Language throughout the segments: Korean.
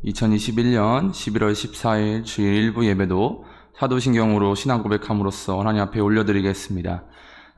2021년 11월 14일 주일 일부 예배도 사도신경으로 신앙 고백함으로써 하나님 앞에 올려드리겠습니다.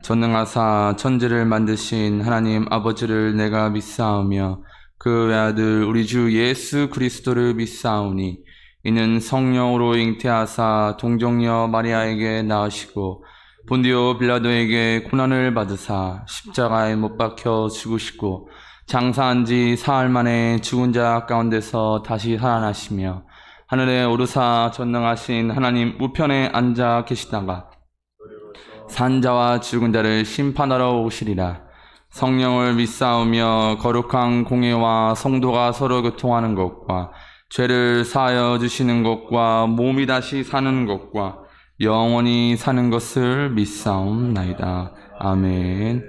전능하사 천지를 만드신 하나님 아버지를 내가 믿사오며 그 외아들 우리 주 예수 그리스도를 믿사오니 이는 성령으로 잉태하사 동정녀 마리아에게 낳으시고 본디오 빌라도에게 고난을 받으사 십자가에 못 박혀 죽으시고 장사한 지 사흘 만에 죽은 자 가운데서 다시 살아나시며 하늘에 오르사 전능하신 하나님 우편에 앉아 계시다가 산자와 죽은 자를 심판하러 오시리라. 성령을 믿사오며 거룩한 공예와 성도가 서로 교통하는 것과 죄를 사하여 주시는 것과 몸이 다시 사는 것과 영원히 사는 것을 믿사옵나이다. 아멘.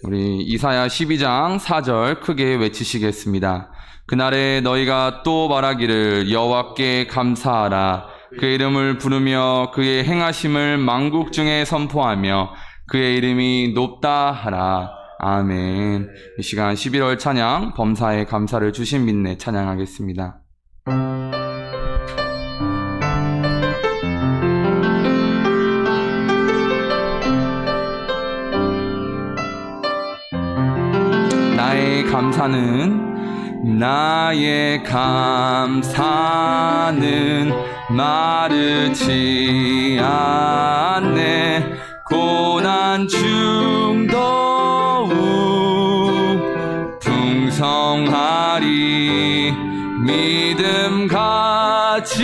우리 이사야 12장 4절 크게 외치시겠습니다. 그날에 너희가 또 말하기를 여호와께 감사하라. 그의 이름을 부르며 그의 행하심을 만국 중에 선포하며 그의 이름이 높다 하라. 아멘. 이 시간 11월 찬양 범사에 감사를 주신 믿네 찬양하겠습니다. 나의 감사는 마르지 않네. 고난 중 더욱 풍성하리. 믿음 가지고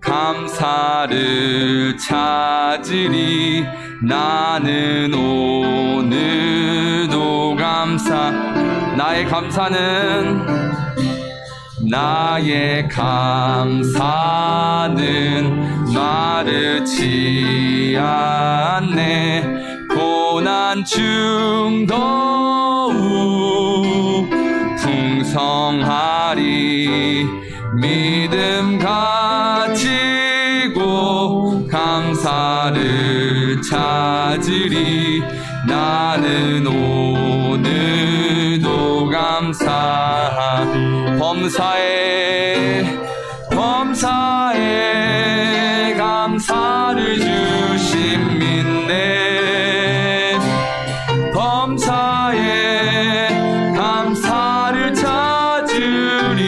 감사를 찾으리. 나는 오늘도 나의 감사는 마르지 않네. 고난 중 더욱 풍성하리. 믿음 가지고 감사를 찾으리. 나는 오늘도 범사에 감사를 주신 믿네. 범사에 감사를 찾으리.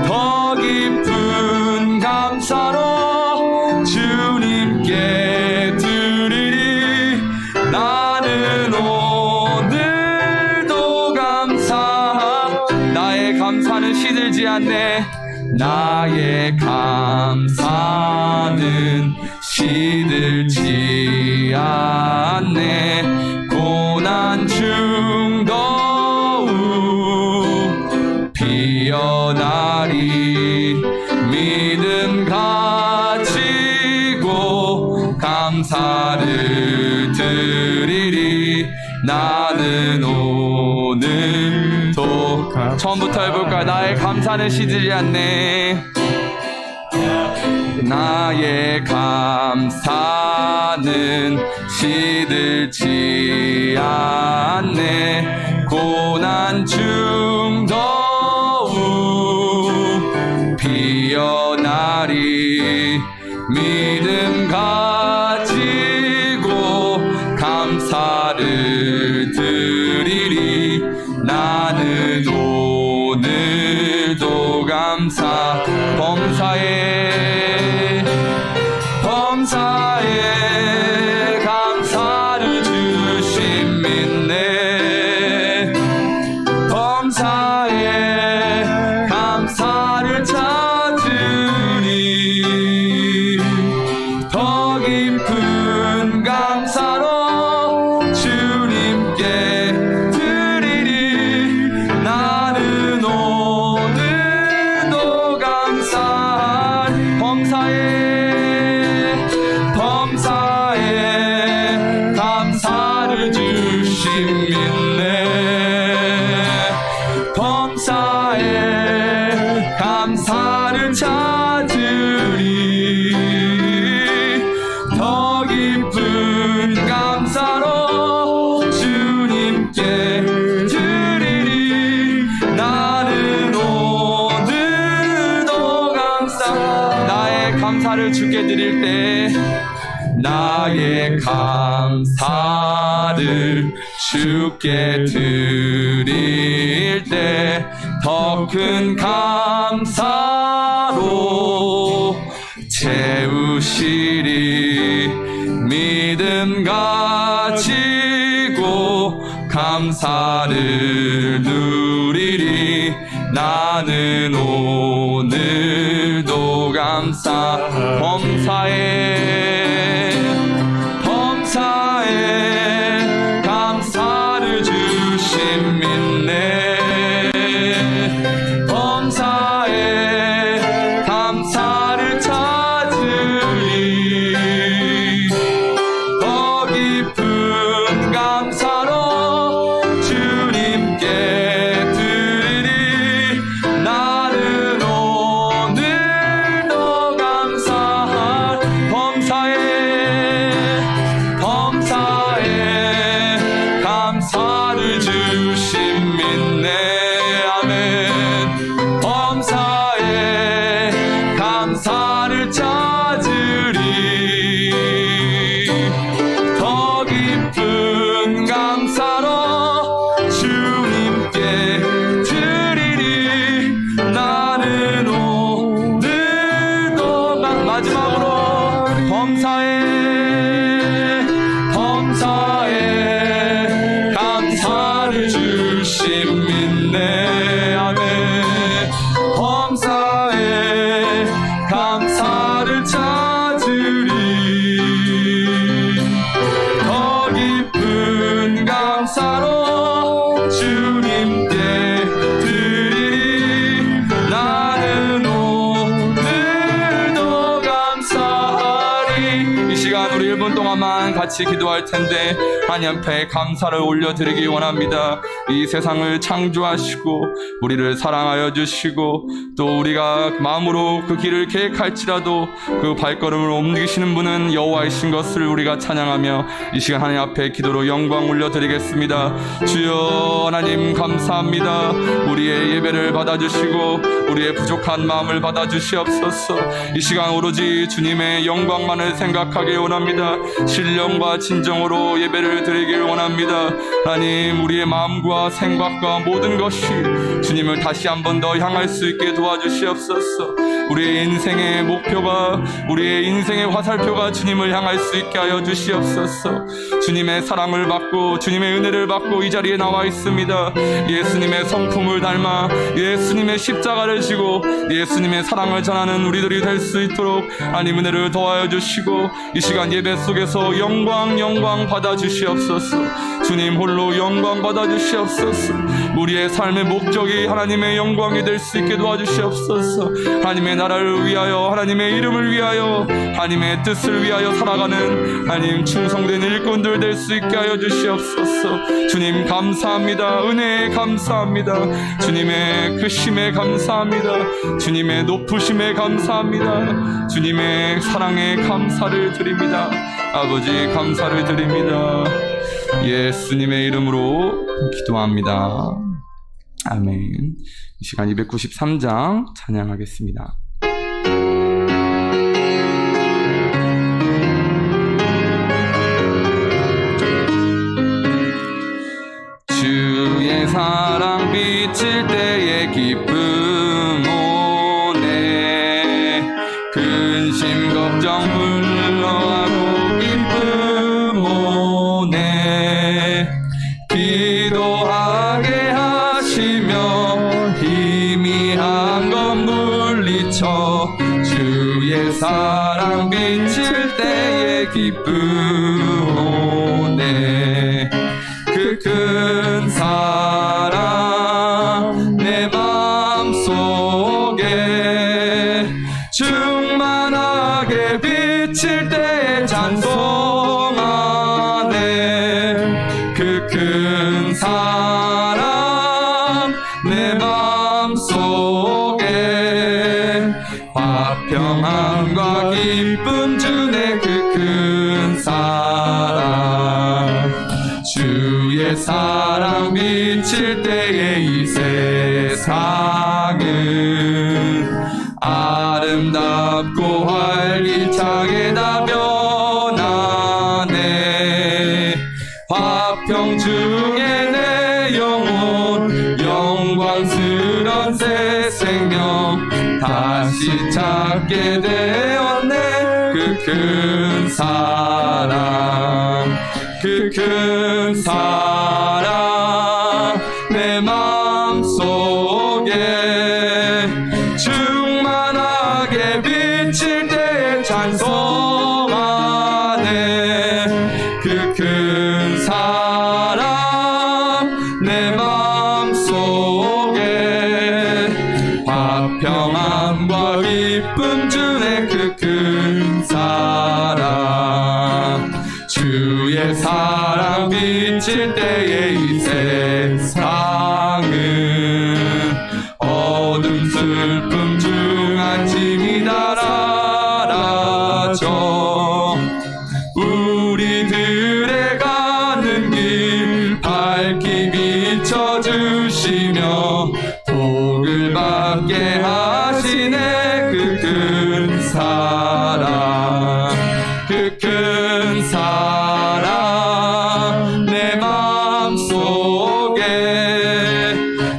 더 깊은 감사로 주님께 드리리. 나는 오늘도 나의 감사는 시들지 않네. 나의 감사는 시들지 않네. 고난 중 더욱 피어나리. 믿음 가지고 감사를 드리리. 나는 오늘도 처음부터 해볼까요? 나의 감사는 시들지 않네. 나의 감사는 시들지 않네. 고난 중 더욱 피어나리. 믿음 가지고 감사를 드리리. 나는 오늘도 범사에 감사를 주신 믿네. 범사에 감사를 찾으리. 더 깊은 감사로 주님께 드리리. 나는 오늘도 감사하리. 범사에 감사를 주신 믿네. 범사에 감사를 찾으리. 더 깊은 감사로 주님께 드리리. 나 감사를 주께 드릴 때 나의 감사를 주께 드릴 때 더 큰 감사로 채우시리 믿음 가지고 감사를 누리리 나는 오늘도 범사에 감사를 주심 믿네 범사에 감사를 찾으리 더 깊은 감사로 주님께 드리리 나는 오늘도 감사할 범사에 감사를 주심 믿네 아멘 범사에 감사를 찾으리 더 깊은 감사로 주님께 드리리 나는 오늘도 마지막으로 범사에 감사를 주심 믿네 아멘 범사에 감사를 찾으리 더 깊은 감사로 주님께 드리리 나는 오늘도 감사하리 이 시간 우리 1분 동안만 같이 기도할 텐데 하나님 앞에 감사를 올려드리기 원합니다. 이 세상을 창조하시고 우리를 사랑하여 주시고 또 우리가 마음으로 그 길을 계획할지라도 그 발걸음을 옮기시는 분은 여호와이신 것을 우리가 찬양하며 이 시간 하나님 앞에 기도로 영광 올려드리겠습니다. 주여 하나님 감사합니다. 우리의 예배를 받아주시고 우리의 부족한 마음을 받아주시옵소서. 이 시간 오로지 주님의 영광만을 생각하기 원합니다. 신령과 진정으로 예배를 드리길 원합니다. 하나님 우리의 마음과 생각과 모든 것이 주님을 다시 한 번 더 향할 수 있게 도와주시옵소서. 우리의 인생의 목표가 우리의 인생의 화살표가 주님을 향할 수 있게 하여 주시옵소서. 주님의 사랑을 받고 주님의 은혜를 받고 이 자리에 나와 있습니다. 예수님의 성품을 닮아 예수님의 십자가를 지고 예수님의 사랑을 전하는 우리들이 될 수 있도록 하나님 은혜를 더하여 주시고 이 시간 예배 속에서 영광 받아 주시옵소서. 주님 홀로 영광 받아 주시옵소서. 우리의 삶의 목적이 하나님의 영광이 될 수 있게 도와주시옵소서. 하나님의 나라를 위하여 하나님의 이름을 위하여 하나님의 뜻을 위하여 살아가는 하나님 충성된 일꾼들 될 수 있게 하여 주시옵소서. 주님 감사합니다. 은혜에 감사합니다. 주님의 크심에 감사합니다. 주님의 높으심에 감사합니다. 주님의 사랑에 감사를 드립니다. 아버지 감사를 드립니다. 예수님의 이름으로 기도합니다. 아멘. 이 시간 293장 찬양하겠습니다. 주의 사랑 비칠 때의 기쁨 오네 근심 걱정 물러가고 기쁨 오네 기도하게 하시며 희미한 것 물리쳐 주의 사랑 비칠 때의 기쁨 오네 그 큰 사랑 내 마음속에 충만하게 비칠 때 찬송하네 그 큰 사랑 내 마음속에 화평함과 기쁨 주네 그 큰 사랑 주의 사랑 비칠 때에 이 세상은 아름답고 다시 찾게 되었네. 그 큰 사랑, 그 큰 사랑 내 마음속에 충만하게 비칠 때 찬송하네. 그 큰 사랑 내 마음속에 화평함과 기쁨 주네. 그 큰 사랑, 주의 사랑 비칠 때에 이 세상은 어둠 슬픔 중 아침이 달아나죠. 우리들의 가는 길 밝게 비춰주시며 복을 받게 하시네. 그 큰 사랑, 그 큰 사랑 내 마음속에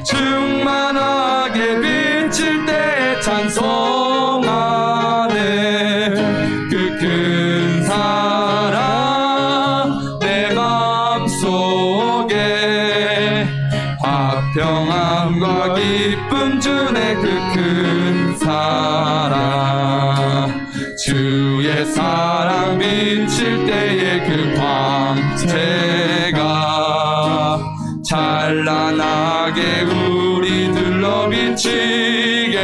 충만하게 비칠 때 찬송하네. 그 큰 사랑 내 마음속에 화평함과 기쁨 주네. 그 큰 사랑, 주의 사랑 비칠 때에 그 광채가 찬란하게 우리 둘러 비치겠네.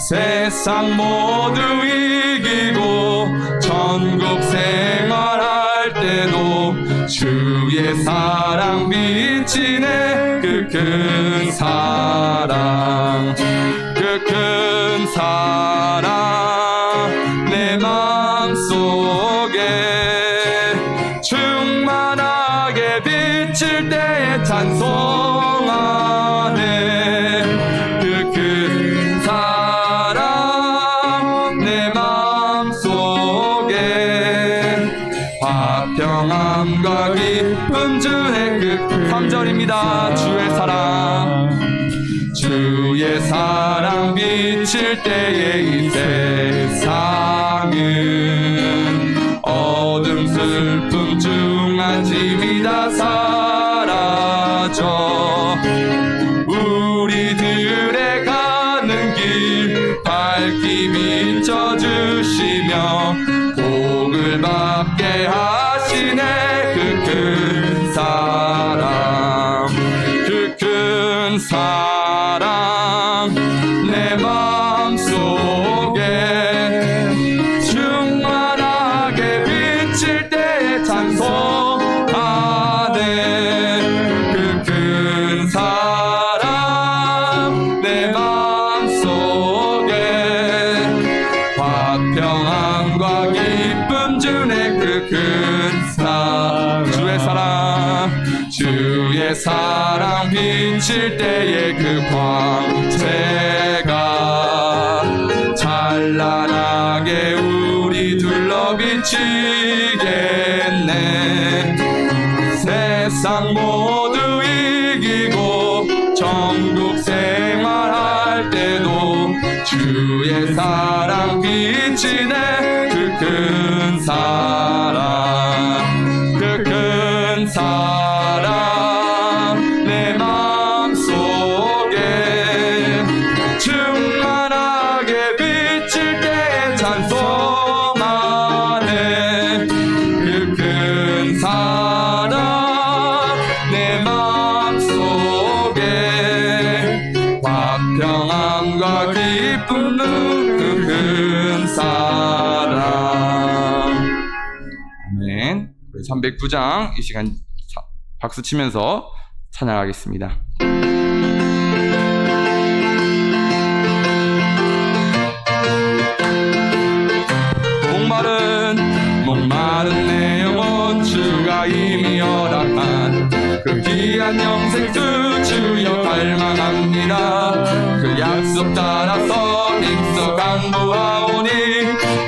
세상 모두 이기고 천국 생활할 때도 주의 사랑 비치네. 그 큰 사랑, 그 큰 사랑 내 마음속에 충만하게 비칠 때 찬송하네. 그 큰 사랑 내 마음속에 화평함과 기쁨 주네. 그 3절입니다. 주의 사랑, 주의 사랑 비칠 때에 이 세상은 어둠 슬픔 중 아침이 다 사라져. 우리들의 가는 길 밝게 비춰주시며 복을 받게 하시네. 그 큰 사랑, 그 큰 사랑 내 마음속에 충만하게 비칠 때 찬송하네. 그 큰 사랑 내 마음속에 화평함과 기쁨 주네. 그 큰 사랑, 주의 사랑, 주의 사랑 비칠 때에 그 광채가 찬란하게 우리 둘러 비치겠네. 세상 모두 이기고 천국 생활할 때도 주의 사랑 비치네. 그 큰 사랑, 그 큰 사랑 내 마음속에 충만하게 비칠 때 찬송하네. 그 큰 사랑 내 마음속에 화평함과 기쁨은 그 큰 사랑. 아멘. 309장 이 시간 박수 치면서 찬양하겠습니다. 목마른 내 영혼 주가 이미 허락한 그 귀한 영생수 주여 갈망합니다. 그 약속 따라서 힘써 간구하오니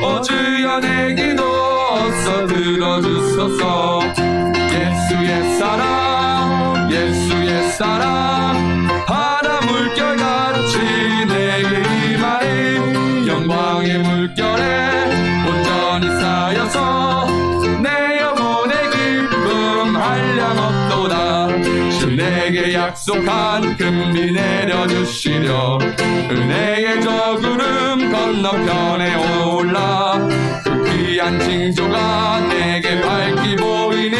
오 주여 내 기도 어서 들어주소서. 예수의 사랑, 예수의 사랑 바다 물결같이 약속한 금비 내려주시려 은혜의 저 구름 건너편에 올라 그 귀한 징조가 내게 밝히 보이니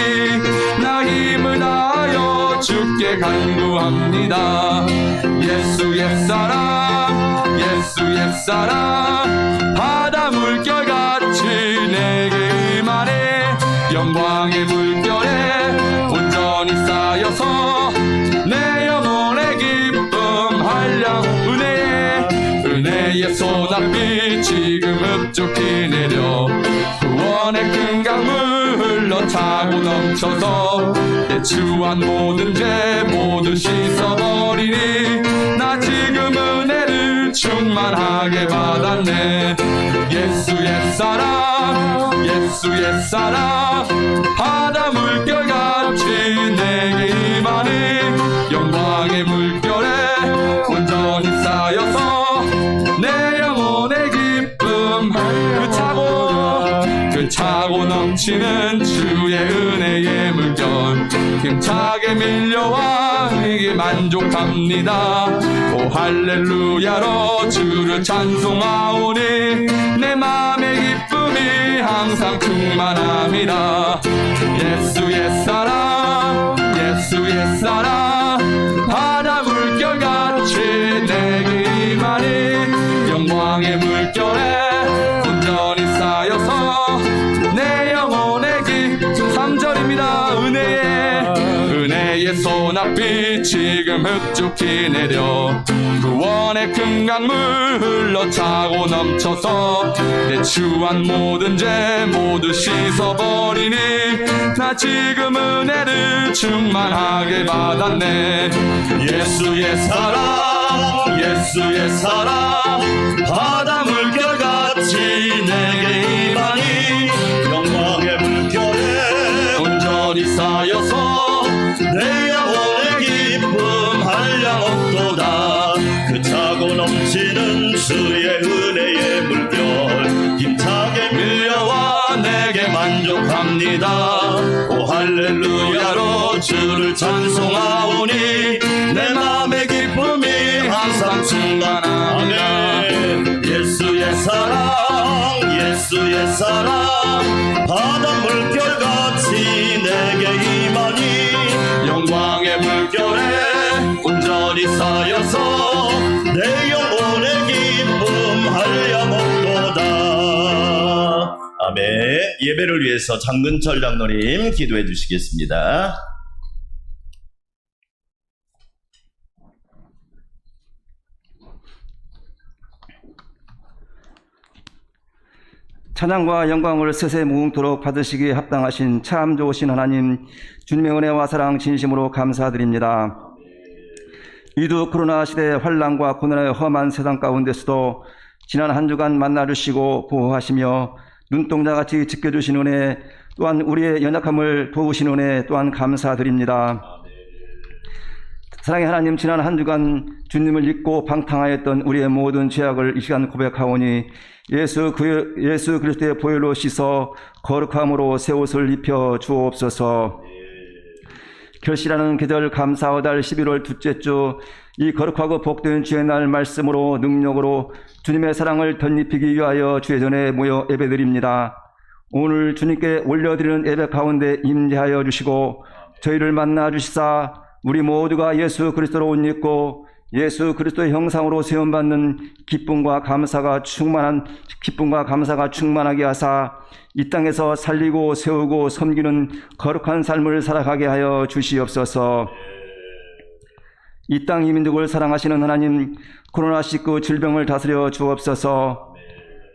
나 힘을 다하여 주께 간구합니다. 예수 옛사랑 예수 옛사랑 바다 물결같이 내게 임하네 영광의 물결에 온전히 쌓여서 내 영혼의 기쁨 한량 은혜의 소낙비 지금 흡족히 내려 구원의 큰 강물 흘러 차고 넘쳐서 내 추한 모든 죄 모두 씻어버리니 나 지금 은혜를 충만하게 받았네. 예수 옛사랑 예수 옛사랑 바다 물결같이 내게 임하니 영광의 물결에 온전히 쌓여서 내 영혼의 기쁨 그 차고 넘치는 주의 은혜의 물결 힘차게 밀려와 이게 만족합니다. 오 할렐루야로 주를 찬송하오니 내 마음의 기쁨이 항상 충만합니다. 예수 옛사랑 예수 옛사랑 바다 물결같이 내게 임하니 영광의 물결에 온전히 쌓여서 내 영혼의 기쁨 3절입니다. 은혜의 소낙비 지금 흡족히 내려 구원의 큰 강물 흘러 차고 넘쳐서 내 추한 모든 죄 모두 씻어버리니 나 지금 은혜를 충만하게 받았네. 예수 옛사랑 예수 옛사랑 바다 물결같이 내게 임하니 영광의 물결에 온전히 쌓여서 내 영혼의 기쁨 한량 없도다. 그 차고 넘치는 주의 은혜의 물결 힘차게 밀려와 내게 만족합니다. 오 할렐루야로 주를 찬송하오니 내 마음의 기쁨이 항상 충만합니다. 예수 옛사랑 예수 옛사랑 바다 물결같이 내게 임하니 영광의 물결에 온전히 쌓여서 내 영혼의 기쁨 한량없도다. 아멘. 예배를 위해서 장근철 장로님 기도해 주시겠습니다. 찬양과 영광을 세세 무궁토록 받으시기에 합당하신 참 좋으신 하나님, 주님의 은혜와 사랑 진심으로 감사드립니다. 이두 코로나 시대의 환난과 고난의 험한 세상 가운데서도 지난 한 주간 만나주시고 보호하시며 눈동자같이 지켜주신 은혜, 또한 우리의 연약함을 도우신 은혜 또한 감사드립니다. 사랑의 하나님, 지난 한 주간 주님을 잊고 방탕하였던 우리의 모든 죄악을 이 시간 고백하오니 예수 그리스도의 보혈로 씻어 거룩함으로 새 옷을 입혀 주옵소서. 결실하는 계절 감사의 11월 둘째 주, 이 거룩하고 복된 주의 날 말씀으로 능력으로 주님의 사랑을 덧입히기 위하여 주의 전에 모여 예배드립니다. 오늘 주님께 올려드리는 예배 가운데 임재하여 주시고 저희를 만나 주시사 우리 모두가 예수 그리스도로 옷 입고 예수 그리스도의 형상으로 세움받는 기쁨과 감사가 충만하게 하사 이 땅에서 살리고 세우고 섬기는 거룩한 삶을 살아가게 하여 주시옵소서. 이 땅 이민족을 사랑하시는 하나님, 코로나19 질병을 다스려 주옵소서.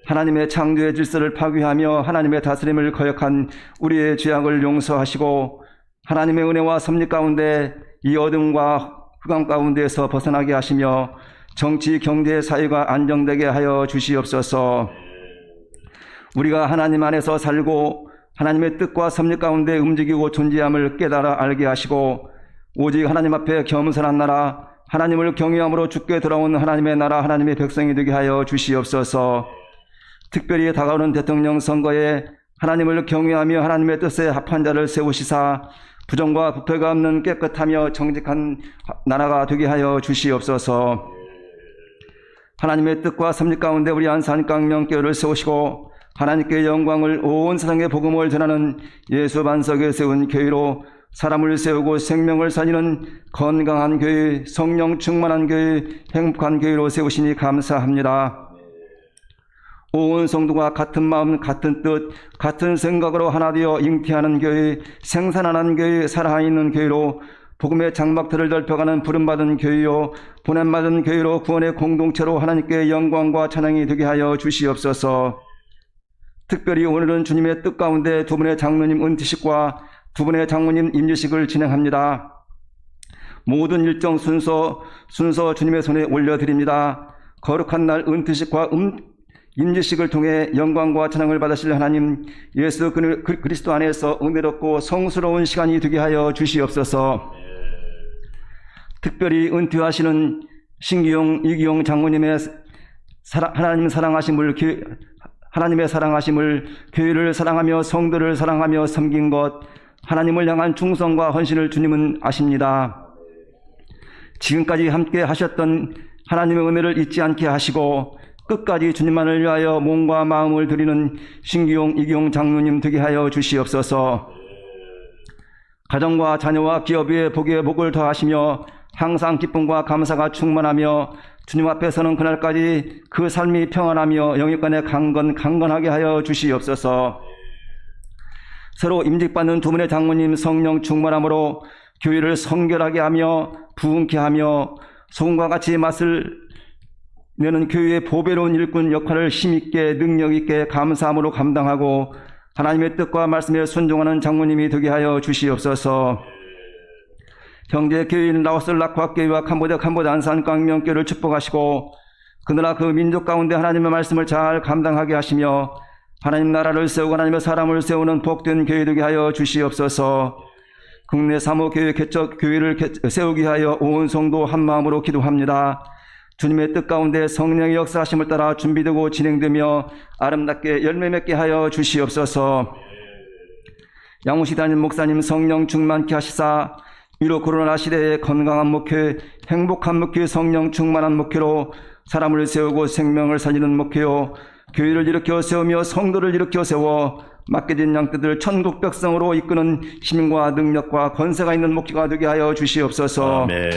하나님의 창조의 질서를 파괴하며 하나님의 다스림을 거역한 우리의 죄악을 용서하시고 하나님의 은혜와 섭리 가운데 이 어둠과 흑암 가운데에서 벗어나게 하시며 정치, 경제, 사회가 안정되게 하여 주시옵소서. 우리가 하나님 안에서 살고 하나님의 뜻과 섭리 가운데 움직이고 존재함을 깨달아 알게 하시고 오직 하나님 앞에 겸손한 나라, 하나님을 경외함으로 주께 돌아온 하나님의 나라, 하나님의 백성이 되게 하여 주시옵소서. 특별히 다가오는 대통령 선거에 하나님을 경외하며 하나님의 뜻에 합한 자를 세우시사 부정과 부패가 없는 깨끗하며 정직한 나라가 되게 하여 주시옵소서. 하나님의 뜻과 섭리 가운데 우리 안산강명교회를 세우시고 하나님께 영광을 온 세상에 복음을 전하는 예수 반석에 세운 교회로 사람을 세우고 생명을 살리는 건강한 교회, 성령 충만한 교회, 행복한 교회로 세우시니 감사합니다. 온 성도가 같은 마음, 같은 뜻, 같은 생각으로 하나 되어 잉태하는 교회, 생산하는 교회, 살아있는 교회로 복음의 장막틀을 넓혀가는 부름받은 교회요, 보냄받은 교회로 구원의 공동체로 하나님께 영광과 찬양이 되게 하여 주시옵소서. 특별히 오늘은 주님의 뜻 가운데 두 분의 장로님 은퇴식과 두 분의 장모님 임직식을 진행합니다. 모든 일정 순서 주님의 손에 올려드립니다. 거룩한 날 은퇴식과 임직식을 통해 영광과 찬양을 받으실 하나님, 예수 그리스도 안에서 은혜롭고 성스러운 시간이 되게 하여 주시옵소서. 특별히 은퇴하시는 신기용, 이기용 장모님의 하나님의 사랑하심을, 교회를 사랑하며 성도를 사랑하며 섬긴 것, 하나님을 향한 충성과 헌신을 주님은 아십니다. 지금까지 함께 하셨던 하나님의 은혜를 잊지 않게 하시고 끝까지 주님만을 위하여 몸과 마음을 드리는 신기용, 이기용 장로님 되게 하여 주시옵소서. 가정과 자녀와 기업 위에 복의 복을 더하시며 항상 기쁨과 감사가 충만하며 주님 앞에 서는 그날까지 그 삶이 평안하며 영육간에 강건하게 하여 주시옵소서. 새로 임직받는 두 분의 장모님 성령 충만함으로 교회를 성결하게 하며 부흥케 하며 소금과 같이 맛을 내는 교회의 보배로운 일꾼 역할을 힘있게 능력있게 감사함으로 감당하고 하나님의 뜻과 말씀에 순종하는 장모님이 되게 하여 주시옵소서. 형제 교회인 라오스 락화교회와 캄보디아 안산광명교회를 축복하시고 그 나라 그 민족 가운데 하나님의 말씀을 잘 감당하게 하시며 하나님 나라를 세우고 하나님의 사람을 세우는 복된 교회 되게 하여 주시옵소서. 국내 사모교회 개척 교회를 세우게 하여 온 성도 한마음으로 기도합니다. 주님의 뜻 가운데 성령의 역사하심을 따라 준비되고 진행되며 아름답게 열매 맺게 하여 주시옵소서. 양우시 담임 목사님 성령 충만케 하시사 위로 코로나 시대의 건강한 목회, 행복한 목회, 성령 충만한 목회로 사람을 세우고 생명을 살리는 목회요, 교회를 일으켜 세우며 성도를 일으켜 세워 맡겨진 양떼들 천국 백성으로 이끄는 힘과 능력과 권세가 있는 목회가 되게 하여 주시옵소서. 아멘.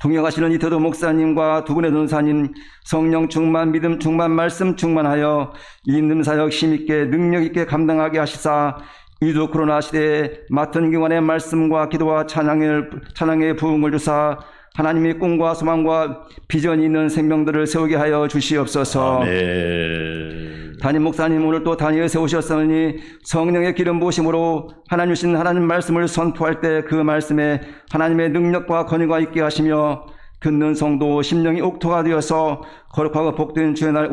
동역하시는 이태도 목사님과 두 분의 전사님 성령 충만, 믿음 충만, 말씀 충만하여 있는 사역 힘있게 능력있게 감당하게 하시사 이두 코로나 시대에 맡은 기관의 말씀과 기도와 찬양의 부흥을 주사 하나님의 꿈과 소망과 비전이 있는 생명들을 세우게 하여 주시옵소서. 아멘. 담임 목사님 오늘 또 단위에 세우셨으니 성령의 기름 부으심으로 하나님 주신 하나님 말씀을 선포할 때 그 말씀에 하나님의 능력과 권위가 있게 하시며 듣는 성도 심령이 옥토가 되어서 거룩하고 복된 주의 날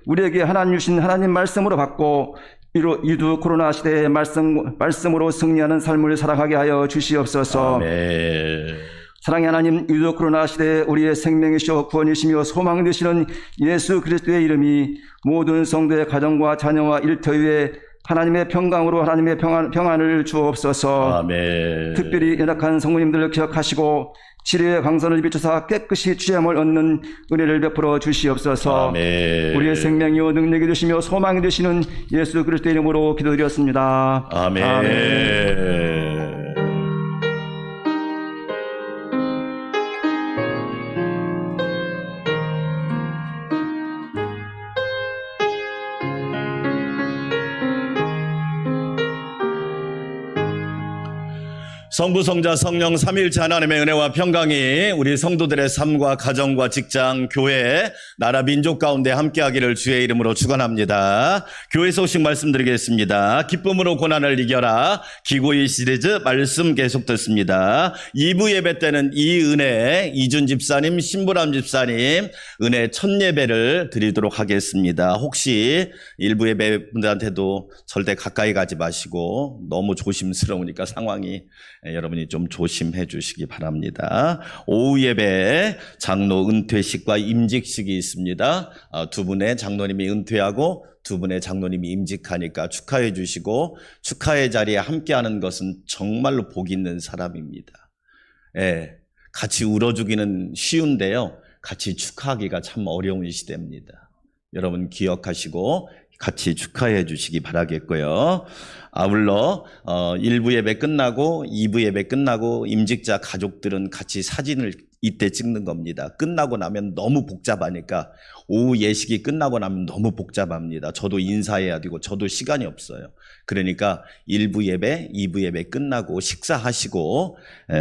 우리에게 하나님 주신 하나님 말씀으로 받고 이두 코로나 시대의 말씀으로 승리하는 삶을 살아가게 하여 주시옵소서. 아멘. 사랑의 하나님, 이두 코로나 시대에 우리의 생명이시오 구원이시며 소망 되시는 예수 그리스도의 이름이 모든 성도의 가정과 자녀와 일터 위에 하나님의 평강으로 하나님의 평안을 주옵소서. 아멘. 특별히 연약한 성도님들을 기억하시고 치료의 광선을 비추사 깨끗이 취함을 얻는 은혜를 베풀어 주시옵소서. 아멘. 우리의 생명이요 능력이 되시며 소망이 되시는 예수 그리스도의 이름으로 기도드렸습니다. 아멘. 아멘. 성부, 성자, 성령 삼위일체 하나님의 은혜와 평강이 우리 성도들의 삶과 가정과 직장, 교회, 나라, 민족 가운데 함께하기를 주의 이름으로 축원합니다. 교회 소식 말씀드리겠습니다. 기쁨으로 고난을 이겨라. 기고의 시리즈 말씀 계속 듣습니다. 2부 예배 때는 이 은혜 이준 집사님, 신보람 집사님 은혜 첫 예배를 드리도록 하겠습니다. 혹시 일부 예배 분들한테도 절대 가까이 가지 마시고 너무 조심스러우니까 상황이 여러분이 좀 조심해 주시기 바랍니다. 오후 예배 장로 은퇴식과 임직식이 있습니다. 두 분의 장로님이 은퇴하고 두 분의 장로님이 임직하니까 축하해 주시고, 축하의 자리에 함께하는 것은 정말로 복 있는 사람입니다. 같이 울어주기는 쉬운데요, 같이 축하하기가 참 어려운 시대입니다. 여러분 기억하시고 같이 축하해 주시기 바라겠고요. 아울러 1부 예배 끝나고 2부 예배 끝나고 임직자 가족들은 같이 사진을 이때 찍는 겁니다. 끝나고 나면 너무 복잡하니까, 오후 예식이 끝나고 나면 너무 복잡합니다. 저도 인사해야 되고 저도 시간이 없어요. 그러니까 1부 예배, 2부 예배 끝나고 식사하시고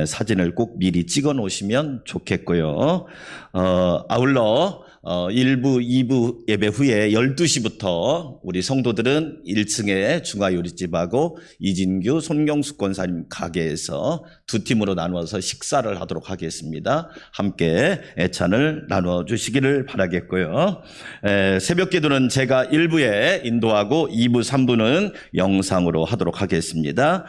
사진을 꼭 미리 찍어 놓으시면 좋겠고요. 아울러 1부, 2부 예배 후에 12시부터 우리 성도들은 1층에 중화요리집하고 이진규, 손경숙 권사님 가게에서 두 팀으로 나누어서 식사를 하도록 하겠습니다. 함께 애찬을 나누어 주시기를 바라겠고요. 새벽 기도는 제가 1부에 인도하고 2부, 3부는 영상으로 하도록 하겠습니다.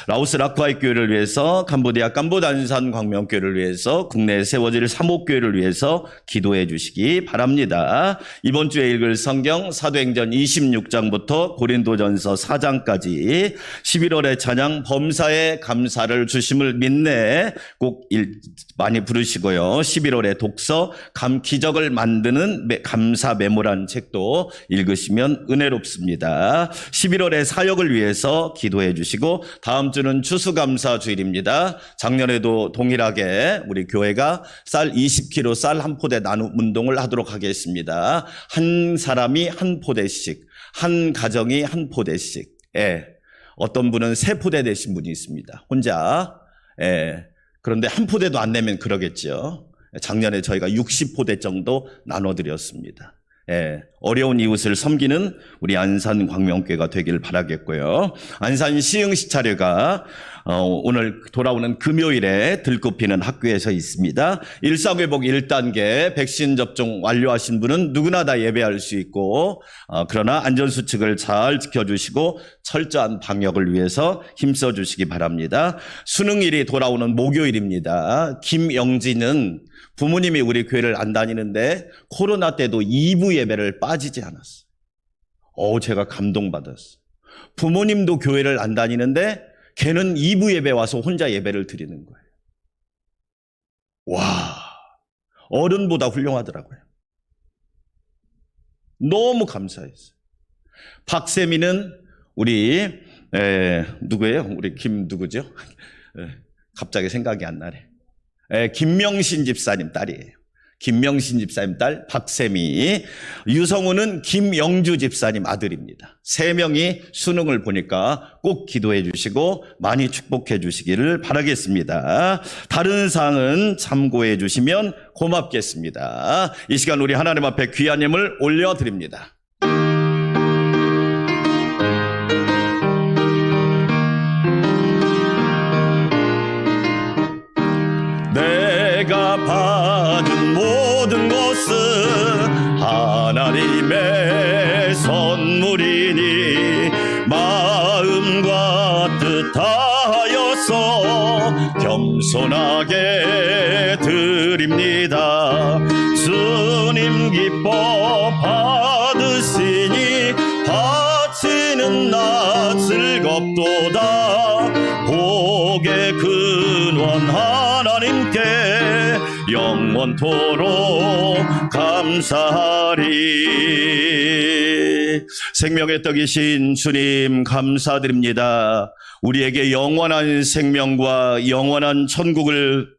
라오스 라크와이 교회를 위해서, 캄보디아 캄보단산 광명교회를 위해서, 국내에 세워질 사목교회를 위해서 기도해 주시기 바랍니다. 이번 주에 읽을 성경 사도행전 26장부터 고린도전서 4장까지 11월의 찬양 범사에 감사를 주심을 믿네 꼭 많이 부르시고요. 11월의 독서 기적을 만드는 감사 메모란 책도 읽으시면 은혜롭습니다. 11월의 사역을 위해서 기도해 주시고, 다음 주는 추수감사 주일입니다. 작년에도 동일하게 우리 교회가 쌀 20kg 쌀 한 포대 나눔 운동을 하도록 하겠습니다. 한 사람이 한 포대씩, 한 가정이 한 포대씩. 어떤 분은 3포대 되신 분이 있습니다. 혼자. 그런데 한 포대도 안 내면 그러겠죠. 작년에 저희가 60포대 정도 나눠드렸습니다. 어려운 이웃을 섬기는 우리 안산 광명교회가 되길 바라겠고요. 안산 시흥시 차례가 오늘 돌아오는 금요일에 들꽃피는 학교에서 있습니다. 일상회복 1단계 백신 접종 완료하신 분은 누구나 다 예배할 수 있고, 그러나 안전수칙을 잘 지켜주시고 철저한 방역을 위해서 힘써 주시기 바랍니다. 수능일이 돌아오는 목요일입니다. 김영진은 부모님이 우리 교회를 안 다니는데 코로나 때도 2부 예배를 빠지지 않았어요. 제가 감동받았어요. 부모님도 교회를 안 다니는데 걔는 2부 예배 와서 혼자 예배를 드리는 거예요. 와, 어른보다 훌륭하더라고요. 너무 감사했어요. 박세미는 우리 누구예요? 우리 누구죠? 갑자기 생각이 안 나네. 김명신 집사님 딸이에요. 김명신 집사님 딸 박세미, 유성우는 김영주 집사님 아들입니다. 3명이 수능을 보니까 꼭 기도해 주시고 많이 축복해 주시기를 바라겠습니다. 다른 사항은 참고해 주시면 고맙겠습니다. 이 시간 우리 하나님 앞에 귀한 예물 올려드립니다. 내가 받은 모든 것은 하나님의 선물이니 마음과 뜻하여서 겸손하게 드립니다. 주님 기뻐 받으시니 바치는 나 즐겁도다. 복의 근원 하나님께 영원토록 감사하리. 생명의 떡이신 주님 감사드립니다. 우리에게 영원한 생명과 영원한 천국을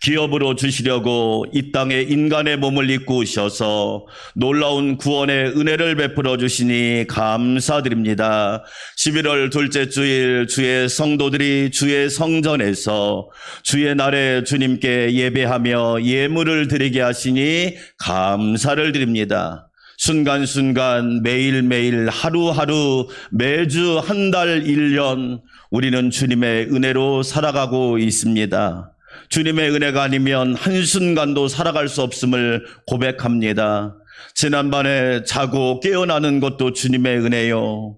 기업으로 주시려고 이 땅에 인간의 몸을 입고 오셔서 놀라운 구원의 은혜를 베풀어 주시니 감사드립니다. 11월 둘째 주일 주의 성도들이 주의 성전에서 주의 날에 주님께 예배하며 예물을 드리게 하시니 감사를 드립니다. 순간순간 매일매일 하루하루 매주 한 달 1년 우리는 주님의 은혜로 살아가고 있습니다. 주님의 은혜가 아니면 한순간도 살아갈 수 없음을 고백합니다. 지난밤에 자고 깨어나는 것도 주님의 은혜요.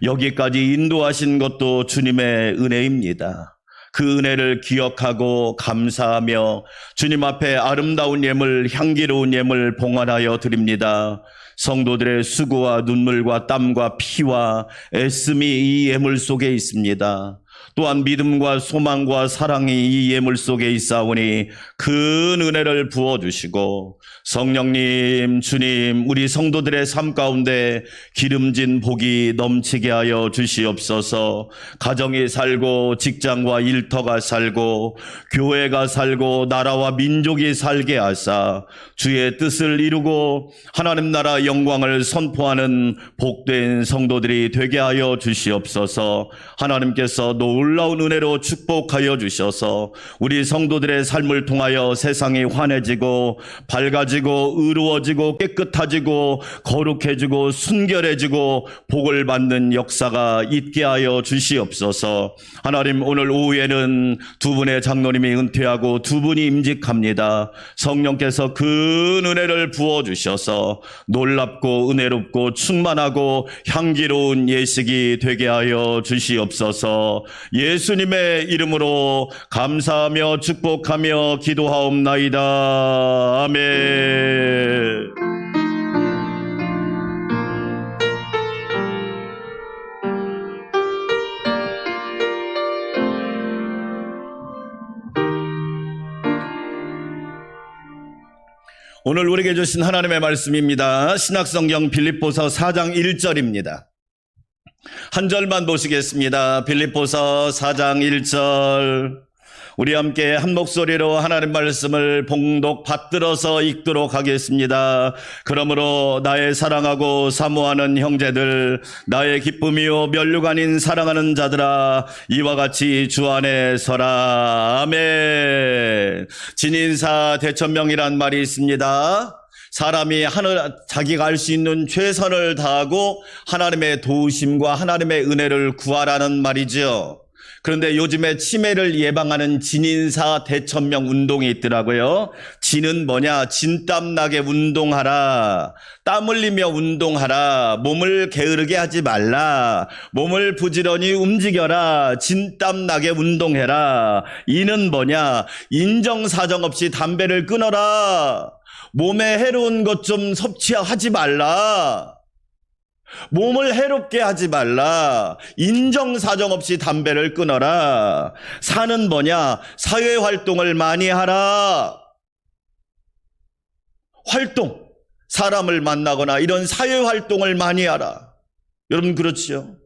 여기까지 인도하신 것도 주님의 은혜입니다. 그 은혜를 기억하고 감사하며 주님 앞에 아름다운 예물, 향기로운 예물 봉헌하여 드립니다. 성도들의 수고와 눈물과 땀과 피와 애씀이 이 예물 속에 있습니다. 또한 믿음과 소망과 사랑이 이 예물 속에 있사오니 큰 은혜를 부어주시고 성령님, 주님, 우리 성도들의 삶 가운데 기름진 복이 넘치게 하여 주시옵소서. 가정이 살고 직장과 일터가 살고 교회가 살고 나라와 민족이 살게 하사 주의 뜻을 이루고 하나님 나라 영광을 선포하는 복된 성도들이 되게 하여 주시옵소서. 하나님께서 놀라운 은혜로 축복하여 주셔서 우리 성도들의 삶을 통하여 세상이 환해지고 밝아지고 의로워지고 깨끗해지고 거룩해지고 순결해지고 복을 받는 역사가 있게 하여 주시옵소서. 하나님, 오늘 오후에는 두 분의 장로님이 은퇴하고 두 분이 임직합니다. 성령께서 큰 은혜를 부어주셔서 놀랍고 은혜롭고 충만하고 향기로운 예식이 되게 하여 주시옵소서. 예수님의 이름으로 감사하며 축복하며 기도하옵나이다. 아멘. 오늘 우리에게 주신 하나님의 말씀입니다. 신약성경 빌립보서 4장 1절입니다. 한 절만 보시겠습니다. 빌립보서 4장 1절. 우리 함께 한 목소리로 하나님 말씀을 봉독 받들어서 읽도록 하겠습니다. 그러므로 나의 사랑하고 사모하는 형제들, 나의 기쁨이요 면류가 아닌 사랑하는 자들아, 이와 같이 주 안에 서라. 아멘. 진인사 대천명이란 말이 있습니다. 사람이 자기가 할 수 있는 최선을 다하고 하나님의 도우심과 하나님의 은혜를 구하라는 말이죠. 그런데 요즘에 치매를 예방하는 진인사 대천명 운동이 있더라고요. 진은 뭐냐? 진땀나게 운동하라. 땀 흘리며 운동하라. 몸을 게으르게 하지 말라. 몸을 부지런히 움직여라. 진땀나게 운동해라. 이는 뭐냐? 인정사정 없이 담배를 끊어라. 몸에 해로운 것 좀 섭취하지 말라. 몸을 해롭게 하지 말라. 인정사정 없이 담배를 끊어라. 사는 뭐냐? 사회활동을 많이 하라. 활동, 사람을 만나거나 이런 사회활동을 많이 하라. 여러분 그렇지요?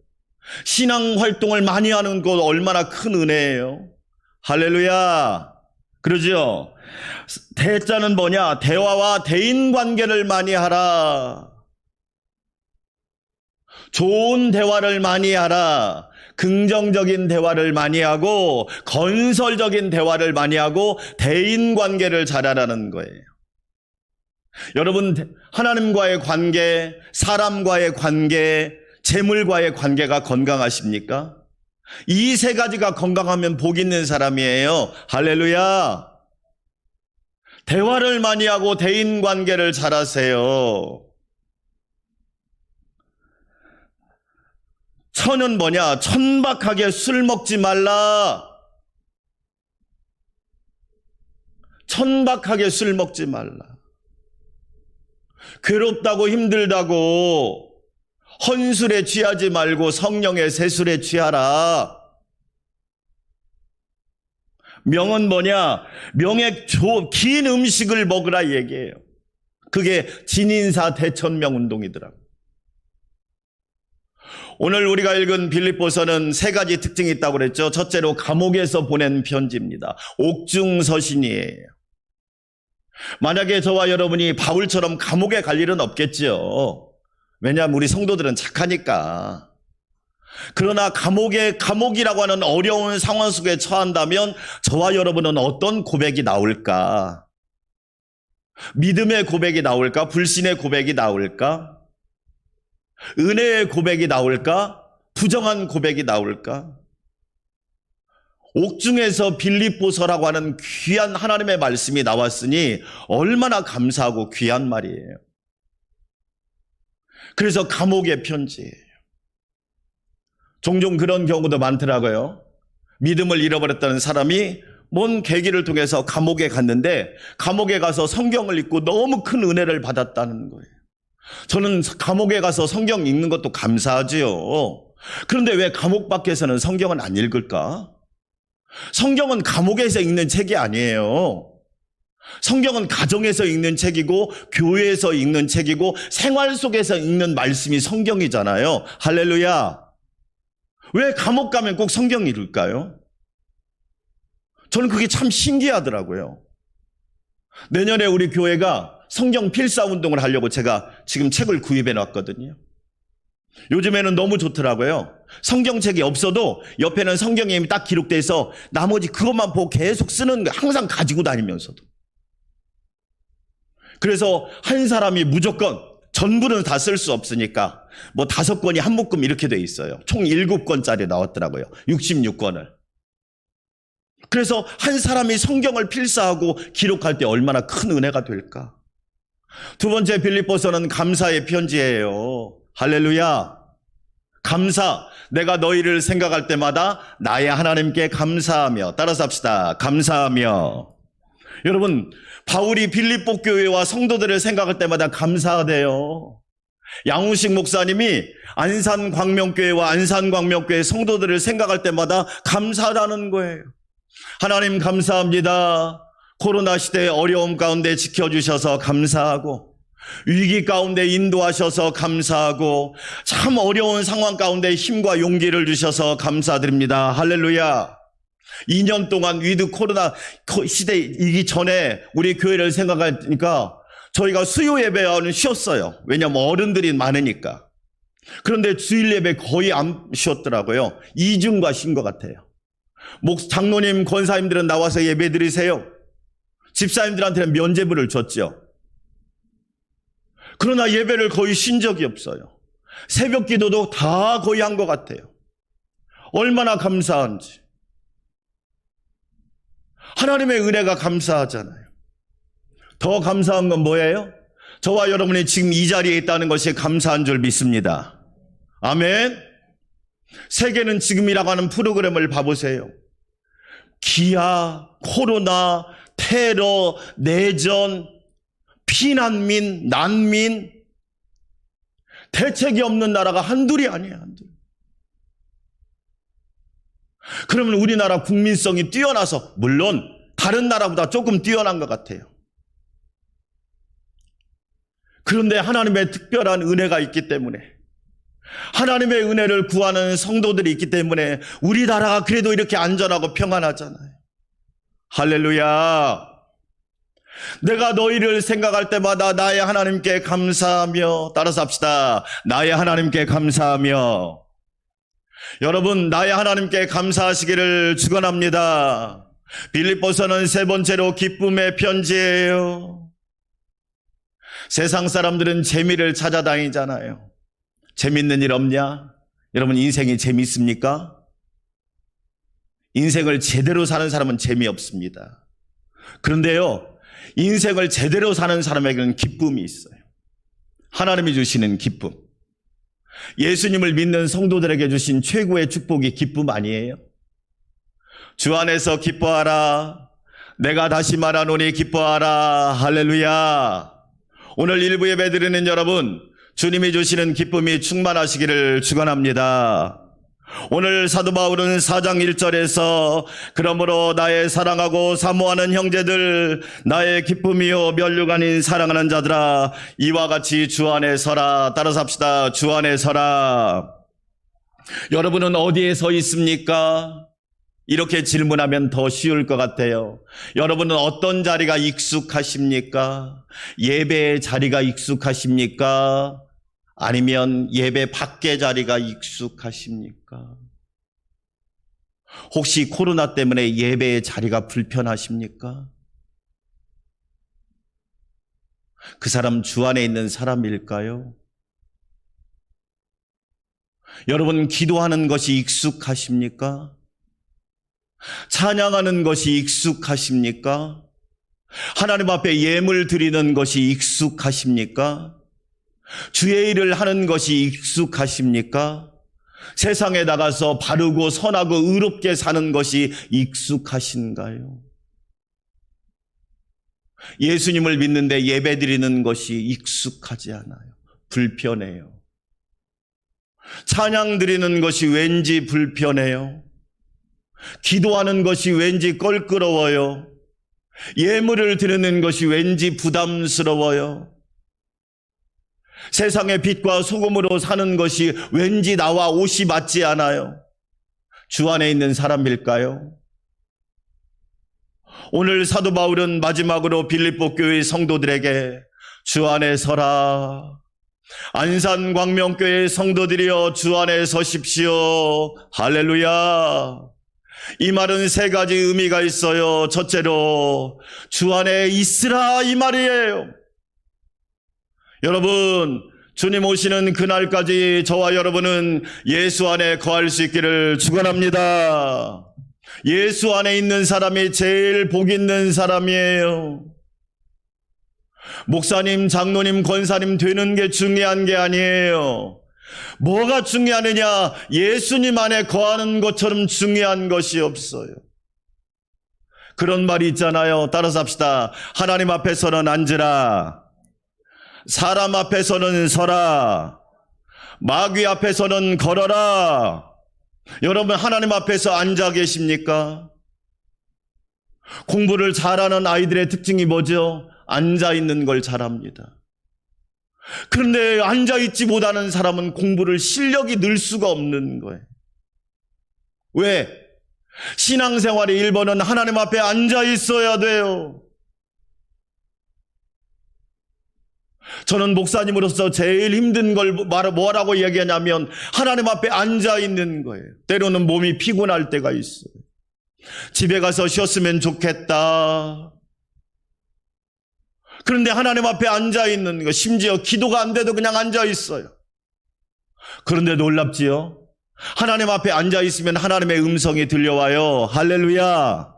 신앙활동을 많이 하는 것 얼마나 큰 은혜예요. 할렐루야. 그러죠? 대자는 뭐냐? 대화와 대인관계를 많이 하라. 좋은 대화를 많이 하라. 긍정적인 대화를 많이 하고 건설적인 대화를 많이 하고 대인관계를 잘하라는 거예요. 여러분, 하나님과의 관계, 사람과의 관계, 재물과의 관계가 건강하십니까? 이 세 가지가 건강하면 복 있는 사람이에요. 할렐루야. 대화를 많이 하고 대인관계를 잘하세요. 천은 뭐냐? 천박하게 술 먹지 말라. 천박하게 술 먹지 말라. 괴롭다고 힘들다고 헌술에 취하지 말고 성령의 세술에 취하라. 명은 뭐냐? 명에 긴 음식을 먹으라 얘기해요. 그게 진인사 대천명 운동이더라고요. 오늘 우리가 읽은 빌립보서는 세 가지 특징이 있다고 그랬죠. 첫째로 감옥에서 보낸 편지입니다. 옥중서신이에요. 만약에 저와 여러분이 바울처럼 감옥에 갈 일은 없겠죠. 왜냐하면 우리 성도들은 착하니까. 그러나 감옥이라고 하는 어려운 상황 속에 처한다면 저와 여러분은 어떤 고백이 나올까? 믿음의 고백이 나올까? 불신의 고백이 나올까? 은혜의 고백이 나올까? 부정한 고백이 나올까? 옥중에서 빌립보서라고 하는 귀한 하나님의 말씀이 나왔으니 얼마나 감사하고 귀한 말이에요. 그래서 감옥의 편지예요. 종종 그런 경우도 많더라고요. 믿음을 잃어버렸다는 사람이 뭔 계기를 통해서 감옥에 갔는데 감옥에 가서 성경을 읽고 너무 큰 은혜를 받았다는 거예요. 저는 감옥에 가서 성경 읽는 것도 감사하지요. 그런데 왜 감옥 밖에서는 성경은 안 읽을까? 성경은 감옥에서 읽는 책이 아니에요. 성경은 가정에서 읽는 책이고 교회에서 읽는 책이고 생활 속에서 읽는 말씀이 성경이잖아요. 할렐루야. 왜 감옥 가면 꼭 성경 읽을까요? 저는 그게 참 신기하더라고요. 내년에 우리 교회가 성경 필사 운동을 하려고 제가 지금 책을 구입해 놨거든요. 요즘에는 너무 좋더라고요. 성경책이 없어도 옆에는 성경이 이미 딱 기록돼 있어 나머지 그것만 보고 계속 쓰는 거 항상 가지고 다니면서도. 그래서 한 사람이 무조건 전부는 다 쓸 수 없으니까 뭐 5권이 한 묶음 이렇게 돼 있어요. 총 7권짜리 나왔더라고요. 66권을. 그래서 한 사람이 성경을 필사하고 기록할 때 얼마나 큰 은혜가 될까? 두 번째 빌립보서는 감사의 편지예요. 할렐루야. 감사. 내가 너희를 생각할 때마다 나의 하나님께 감사하며, 따라서 합시다. 감사하며. 여러분, 바울이 빌립보 교회와 성도들을 생각할 때마다 감사하대요. 양우식 목사님이 안산광명교회와 안산광명교회 성도들을 생각할 때마다 감사하다는 거예요. 하나님 감사합니다. 코로나 시대의 어려움 가운데 지켜주셔서 감사하고 위기 가운데 인도하셔서 감사하고 참 어려운 상황 가운데 힘과 용기를 주셔서 감사드립니다. 할렐루야. 2년 동안 위드 코로나 시대이기 전에 우리 교회를 생각하니까 저희가 수요 예배는 쉬었어요. 왜냐하면 어른들이 많으니까. 그런데 주일 예배 거의 안 쉬었더라고요. 이중과 쉰 것 같아요. 장로님, 권사님들은 나와서 예배 드리세요. 집사님들한테는 면죄부를 줬죠. 그러나 예배를 거의 쉰 적이 없어요. 새벽 기도도 다 거의 한 것 같아요. 얼마나 감사한지. 하나님의 은혜가 감사하잖아요. 더 감사한 건 뭐예요? 저와 여러분이 지금 이 자리에 있다는 것이 감사한 줄 믿습니다. 아멘. 세계는 지금이라고 하는 프로그램을 봐보세요. 기아, 코로나, 테러, 내전, 피난민, 난민, 대책이 없는 나라가 한둘이 아니에요. 한둘. 그러면 우리나라 국민성이 뛰어나서, 물론 다른 나라보다 조금 뛰어난 것 같아요. 그런데 하나님의 특별한 은혜가 있기 때문에, 하나님의 은혜를 구하는 성도들이 있기 때문에 우리나라가 그래도 이렇게 안전하고 평안하잖아요. 할렐루야. 내가 너희를 생각할 때마다 나의 하나님께 감사하며, 따라서 합시다. 나의 하나님께 감사하며. 여러분, 나의 하나님께 감사하시기를 축원합니다. 빌립보서는 세 번째로 기쁨의 편지예요. 세상 사람들은 재미를 찾아다니잖아요. 재밌는 일 없냐? 여러분, 인생이 재밌습니까? 인생을 제대로 사는 사람은 재미없습니다. 그런데요, 인생을 제대로 사는 사람에게는 기쁨이 있어요. 하나님이 주시는 기쁨. 예수님을 믿는 성도들에게 주신 최고의 축복이 기쁨 아니에요? 주 안에서 기뻐하라. 내가 다시 말하노니 기뻐하라. 할렐루야. 오늘 일부 예배 드리는 여러분, 주님이 주시는 기쁨이 충만하시기를 축원합니다. 오늘 사도 바울은 4장 1절에서 그러므로 나의 사랑하고 사모하는 형제들, 나의 기쁨이요 면류가 아닌 사랑하는 자들아, 이와 같이 주 안에 서라. 따라서 합시다. 주 안에 서라. 여러분은 어디에 서 있습니까? 이렇게 질문하면 더 쉬울 것 같아요. 여러분은 어떤 자리가 익숙하십니까? 예배의 자리가 익숙하십니까? 아니면 예배 밖의 자리가 익숙하십니까? 혹시 코로나 때문에 예배의 자리가 불편하십니까? 그 사람 주 안에 있는 사람일까요? 여러분, 기도하는 것이 익숙하십니까? 찬양하는 것이 익숙하십니까? 하나님 앞에 예물 드리는 것이 익숙하십니까? 주의 일을 하는 것이 익숙하십니까? 세상에 나가서 바르고 선하고 의롭게 사는 것이 익숙하신가요? 예수님을 믿는데 예배드리는 것이 익숙하지 않아요. 불편해요. 찬양 드리는 것이 왠지 불편해요. 기도하는 것이 왠지 껄끄러워요. 예물을 드리는 것이 왠지 부담스러워요. 세상의 빛과 소금으로 사는 것이 왠지 나와 옷이 맞지 않아요. 주 안에 있는 사람일까요? 오늘 사도 바울은 마지막으로 빌립보 교회 성도들에게 주 안에 서라. 안산광명교회 성도들이여 주 안에 서십시오. 할렐루야. 이 말은 세 가지 의미가 있어요. 첫째로 주 안에 있으라 이 말이에요. 여러분, 주님 오시는 그날까지 저와 여러분은 예수 안에 거할 수 있기를 축원합니다. 예수 안에 있는 사람이 제일 복 있는 사람이에요. 목사님, 장로님, 권사님 되는 게 중요한 게 아니에요. 뭐가 중요하느냐? 예수님 안에 거하는 것처럼 중요한 것이 없어요. 그런 말이 있잖아요. 따라서 합시다. 하나님 앞에서는 앉으라. 사람 앞에서는 서라. 마귀 앞에서는 걸어라. 여러분, 하나님 앞에서 앉아 계십니까? 공부를 잘하는 아이들의 특징이 뭐죠? 앉아 있는 걸 잘합니다. 그런데 앉아 있지 못하는 사람은 공부를 실력이 늘 수가 없는 거예요. 왜? 신앙생활의 1번은 하나님 앞에 앉아 있어야 돼요. 저는 목사님으로서 제일 힘든 걸 뭐라고 얘기하냐면 하나님 앞에 앉아 있는 거예요. 때로는 몸이 피곤할 때가 있어요. 집에 가서 쉬었으면 좋겠다. 그런데 하나님 앞에 앉아 있는 거, 심지어 기도가 안 돼도 그냥 앉아 있어요. 그런데 놀랍지요? 하나님 앞에 앉아 있으면 하나님의 음성이 들려와요. 할렐루야.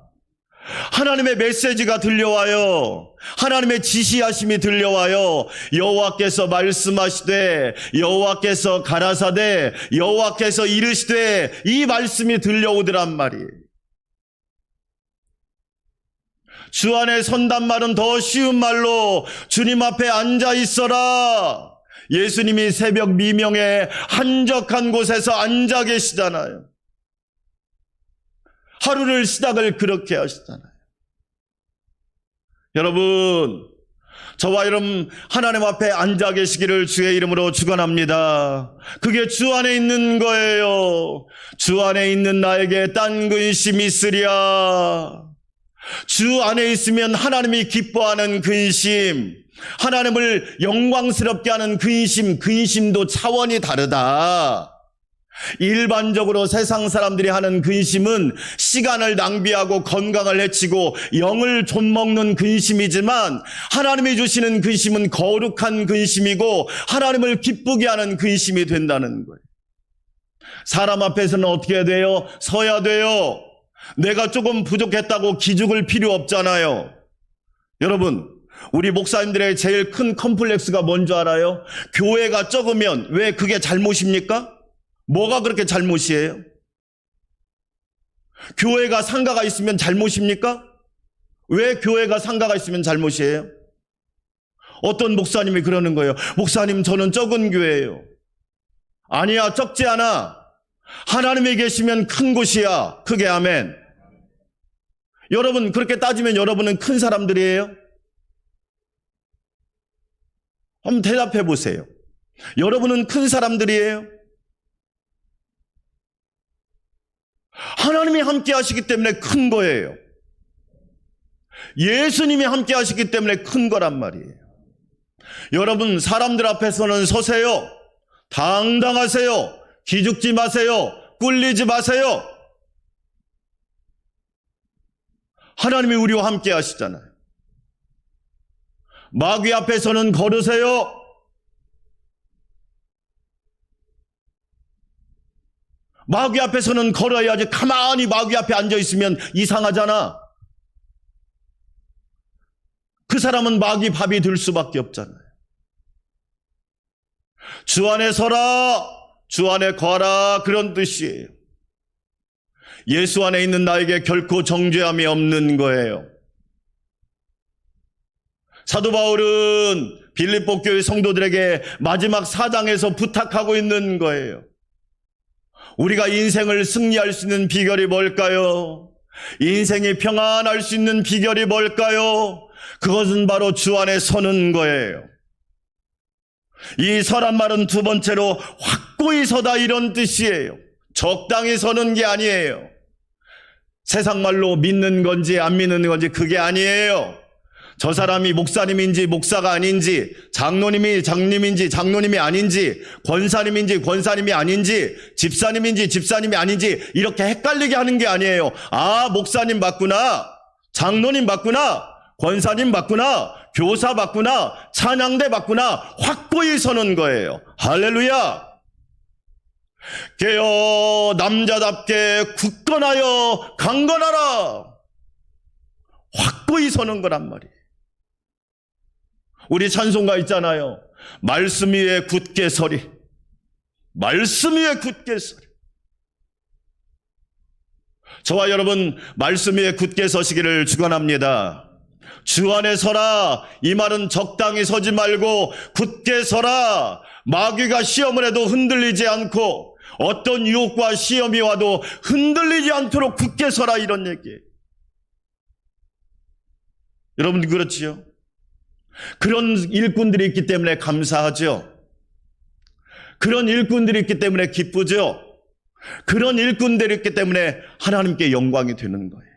하나님의 메시지가 들려와요. 하나님의 지시하심이 들려와요. 여호와께서 말씀하시되, 여호와께서 가라사대, 여호와께서 이르시되, 이 말씀이 들려오더란 말이에요. 주 안에 선단 말은 더 쉬운 말로 주님 앞에 앉아 있어라. 예수님이 새벽 미명에 한적한 곳에서 앉아 계시잖아요. 하루를 시작을 그렇게 하시잖아요. 여러분, 저와 여러분 하나님 앞에 앉아 계시기를 주의 이름으로 축원합니다. 그게 주 안에 있는 거예요. 주 안에 있는 나에게 딴 근심 있으랴. 주 안에 있으면 하나님이 기뻐하는 근심, 하나님을 영광스럽게 하는 근심도 차원이 다르다. 일반적으로 세상 사람들이 하는 근심은 시간을 낭비하고 건강을 해치고 영을 좀먹는 근심이지만, 하나님이 주시는 근심은 거룩한 근심이고 하나님을 기쁘게 하는 근심이 된다는 거예요. 사람 앞에서는 어떻게 해야 돼요? 서야 돼요. 내가 조금 부족했다고 기죽을 필요 없잖아요. 여러분, 우리 목사님들의 제일 큰 컴플렉스가 뭔지 알아요? 교회가 적으면 왜 그게 잘못입니까? 뭐가 그렇게 잘못이에요? 교회가 상가가 있으면 잘못입니까? 왜 교회가 상가가 있으면 잘못이에요? 어떤 목사님이 그러는 거예요. 목사님, 저는 적은 교회예요. 아니야, 적지 않아. 하나님이 계시면 큰 곳이야. 크게 아멘. 여러분, 그렇게 따지면 여러분은 큰 사람들이에요? 한번 대답해 보세요. 여러분은 큰 사람들이에요? 하나님이 함께 하시기 때문에 큰 거예요. 예수님이 함께 하시기 때문에 큰 거란 말이에요. 여러분, 사람들 앞에서는 서세요. 당당하세요. 기죽지 마세요. 꿀리지 마세요. 하나님이 우리와 함께 하시잖아요. 마귀 앞에서는 걸으세요. 마귀 앞에서는 걸어야지. 가만히 마귀 앞에 앉아 있으면 이상하잖아. 그 사람은 마귀 밥이 될 수밖에 없잖아요. 주 안에 서라. 주 안에 거하라 그런 뜻이에요. 예수 안에 있는 나에게 결코 정죄함이 없는 거예요. 사도 바울은 빌립보 교회 성도들에게 마지막 사장에서 부탁하고 있는 거예요. 우리가 인생을 승리할 수 있는 비결이 뭘까요? 인생이 평안할 수 있는 비결이 뭘까요? 그것은 바로 주 안에 서는 거예요. 이 서란 말은 두 번째로 확고히 서다 이런 뜻이에요. 적당히 서는 게 아니에요. 세상 말로 믿는 건지 안 믿는 건지 그게 아니에요. 저 사람이 목사님인지 목사가 아닌지, 장로님이 장님인지 장로님이 아닌지, 권사님인지 권사님이 아닌지, 집사님인지 집사님이 아닌지 이렇게 헷갈리게 하는 게 아니에요. 아, 목사님 맞구나, 장로님 맞구나, 권사님 맞구나, 교사 맞구나, 찬양대 맞구나, 확고히 서는 거예요. 할렐루야. 깨어 남자답게 굳건하여 강건하라. 확고히 서는 거란 말이에요. 우리 찬송가 있잖아요. 말씀 위에 굳게 서리. 말씀 위에 굳게 서리. 저와 여러분 말씀 위에 굳게 서시기를 축원합니다. 주 안에 서라. 이 말은 적당히 서지 말고 굳게 서라. 마귀가 시험을 해도 흔들리지 않고 어떤 유혹과 시험이 와도 흔들리지 않도록 굳게 서라 이런 얘기예요. 여러분 그렇지요? 그런 일꾼들이 있기 때문에 감사하죠. 그런 일꾼들이 있기 때문에 기쁘죠. 그런 일꾼들이 있기 때문에 하나님께 영광이 되는 거예요.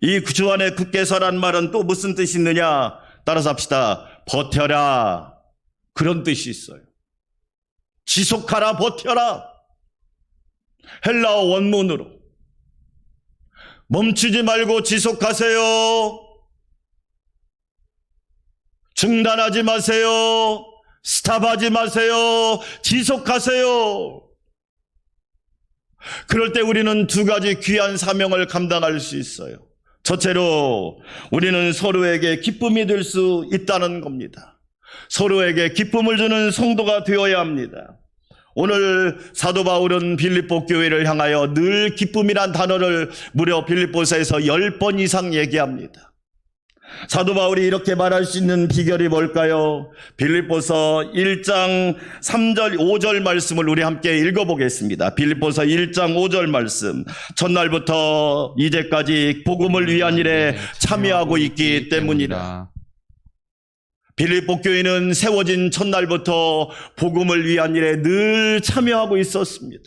이 주 안에 굳게 서란 말은 또 무슨 뜻이 있느냐? 따라서 합시다. 버텨라. 그런 뜻이 있어요. 지속하라, 버텨라. 헬라어 원문으로 멈추지 말고 지속하세요. 중단하지 마세요. 스탑하지 마세요. 지속하세요. 그럴 때 우리는 두 가지 귀한 사명을 감당할 수 있어요. 첫째로 우리는 서로에게 기쁨이 될 수 있다는 겁니다. 서로에게 기쁨을 주는 성도가 되어야 합니다. 오늘 사도 바울은 빌립보 교회를 향하여 늘 기쁨이란 단어를 무려 빌립보서에서 10번 이상 얘기합니다. 사도 바울이 이렇게 말할 수 있는 비결이 뭘까요? 빌립보서 1장 3절 5절 말씀을 우리 함께 읽어보겠습니다. 빌립보서 1장 5절 말씀. 첫날부터 이제까지 복음을 위한 일에 참여하고 있기 때문이다. 빌립보 교회는 세워진 첫날부터 복음을 위한 일에 늘 참여하고 있었습니다.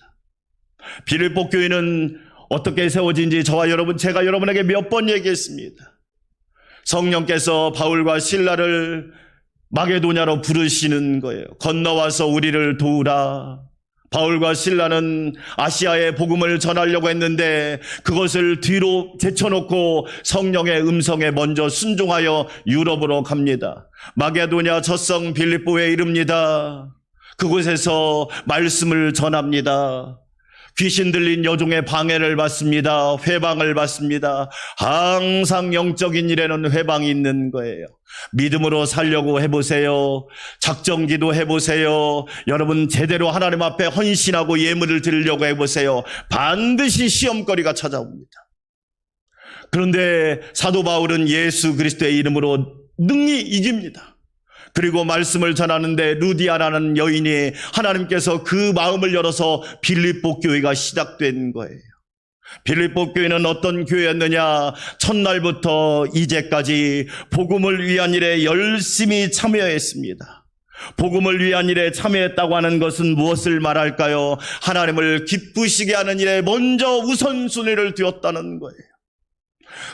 빌립보 교회는 어떻게 세워진지 제가 여러분에게 몇 번 얘기했습니다. 성령께서 바울과 실라를 마게도냐로 부르시는 거예요. 건너와서 우리를 도우라. 바울과 실라는 아시아에 복음을 전하려고 했는데 그것을 뒤로 제쳐놓고 성령의 음성에 먼저 순종하여 유럽으로 갑니다. 마게도냐 젖성 빌립보에 이릅니다. 그곳에서 말씀을 전합니다. 귀신 들린 여종의 방해를 받습니다. 회방을 받습니다. 항상 영적인 일에는 회방이 있는 거예요. 믿음으로 살려고 해보세요. 작정기도 해보세요. 여러분 제대로 하나님 앞에 헌신하고 예물을 드리려고 해보세요. 반드시 시험거리가 찾아옵니다. 그런데 사도 바울은 예수 그리스도의 이름으로 능히 이깁니다. 그리고 말씀을 전하는데 루디아라는 여인이 하나님께서 그 마음을 열어서 빌립보 교회가 시작된 거예요. 빌립보 교회는 어떤 교회였느냐? 첫날부터 이제까지 복음을 위한 일에 열심히 참여했습니다. 복음을 위한 일에 참여했다고 하는 것은 무엇을 말할까요? 하나님을 기쁘시게 하는 일에 먼저 우선순위를 두었다는 거예요.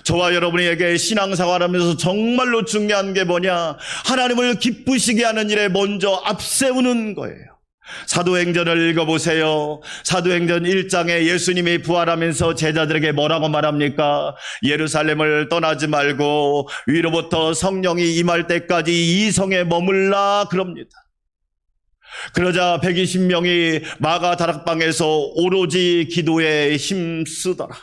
저와 여러분에게 신앙생활하면서 정말로 중요한 게 뭐냐? 하나님을 기쁘시게 하는 일에 먼저 앞세우는 거예요. 사도행전을 읽어보세요. 사도행전 1장에 예수님이 부활하면서 제자들에게 뭐라고 말합니까? 예루살렘을 떠나지 말고 위로부터 성령이 임할 때까지 이 성에 머물라 그럽니다. 그러자 120명이 마가 다락방에서 오로지 기도에 힘쓰더라.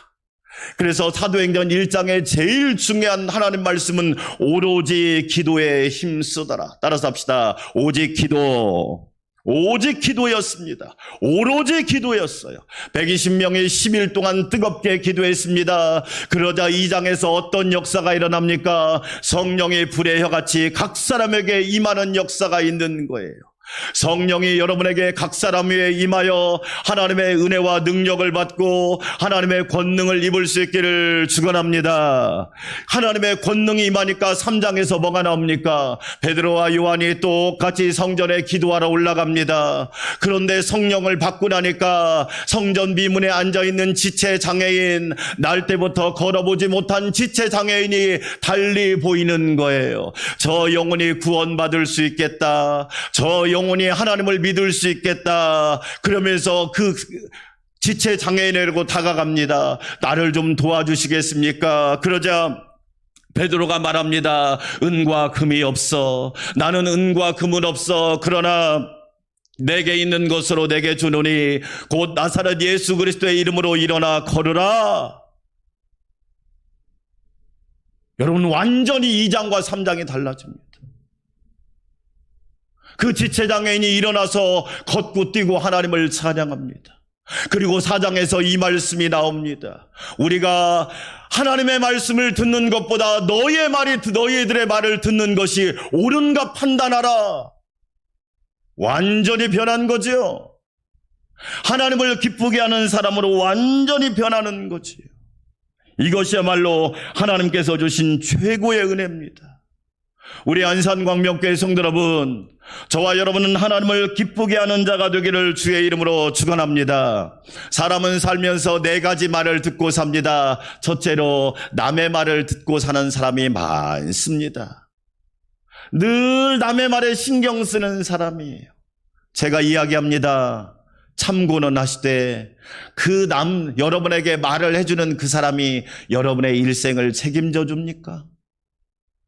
그래서 사도행전 1장의 제일 중요한 하나님 말씀은 오로지 기도에 힘쓰더라. 따라서 합시다. 오직 기도. 오직 기도였습니다. 오로지 기도였어요. 120명이 10일 동안 뜨겁게 기도했습니다. 그러자 2장에서 어떤 역사가 일어납니까? 성령의 불의 혀같이 각 사람에게 임하는 역사가 있는 거예요. 성령이 여러분에게 각 사람 위에 임하여 하나님의 은혜와 능력을 받고 하나님의 권능을 입을 수 있기를 축원합니다. 하나님의 권능이 임하니까 3장에서 뭐가 나옵니까? 베드로와 요한이 똑같이 성전에 기도하러 올라갑니다. 그런데 성령을 받고 나니까 성전 비문에 앉아있는 지체장애인, 날 때부터 걸어보지 못한 지체장애인이 달리 보이는 거예요. 저 영혼이 구원받을 수 있겠다. 저 영혼이 하나님을 믿을 수 있겠다. 그러면서 그 지체 장애인에게 다가갑니다. 나를 좀 도와주시겠습니까? 그러자 베드로가 말합니다. 은과 금이 없어. 나는 은과 금은 없어. 그러나 내게 있는 것으로 내게 주노니 곧 나사렛 예수 그리스도의 이름으로 일어나 걸으라. 여러분, 완전히 2장과 3장이 달라집니다. 그 지체장애인이 일어나서 걷고 뛰고 하나님을 찬양합니다. 그리고 4장에서 이 말씀이 나옵니다. 우리가 하나님의 말씀을 듣는 것보다 너희들의 말을 듣는 것이 옳은가 판단하라. 완전히 변한 거죠. 하나님을 기쁘게 하는 사람으로 완전히 변하는 거지요. 이것이야말로 하나님께서 주신 최고의 은혜입니다. 우리 안산광명교회 성도 여러분, 저와 여러분은 하나님을 기쁘게 하는 자가 되기를 주의 이름으로 축원합니다. 사람은 살면서 4가지 말을 듣고 삽니다. 첫째로 남의 말을 듣고 사는 사람이 많습니다. 늘 남의 말에 신경 쓰는 사람이에요. 제가 이야기합니다. 참고는 하시되 여러분에게 말을 해주는 그 사람이 여러분의 일생을 책임져 줍니까?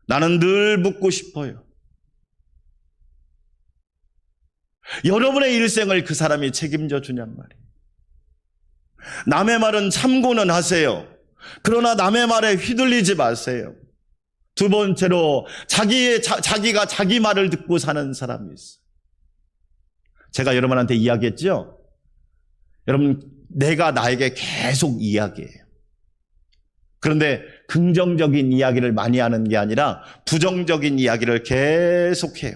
나는 늘 묻고 싶어요. 여러분의 일생을 그 사람이 책임져 주냔 말이에요. 남의 말은 참고는 하세요. 그러나 남의 말에 휘둘리지 마세요. 두 번째로 자기가 자기 말을 듣고 사는 사람이 있어요. 제가 여러분한테 이야기했죠? 여러분, 내가 나에게 계속 이야기해요. 그런데 긍정적인 이야기를 많이 하는 게 아니라 부정적인 이야기를 계속해요.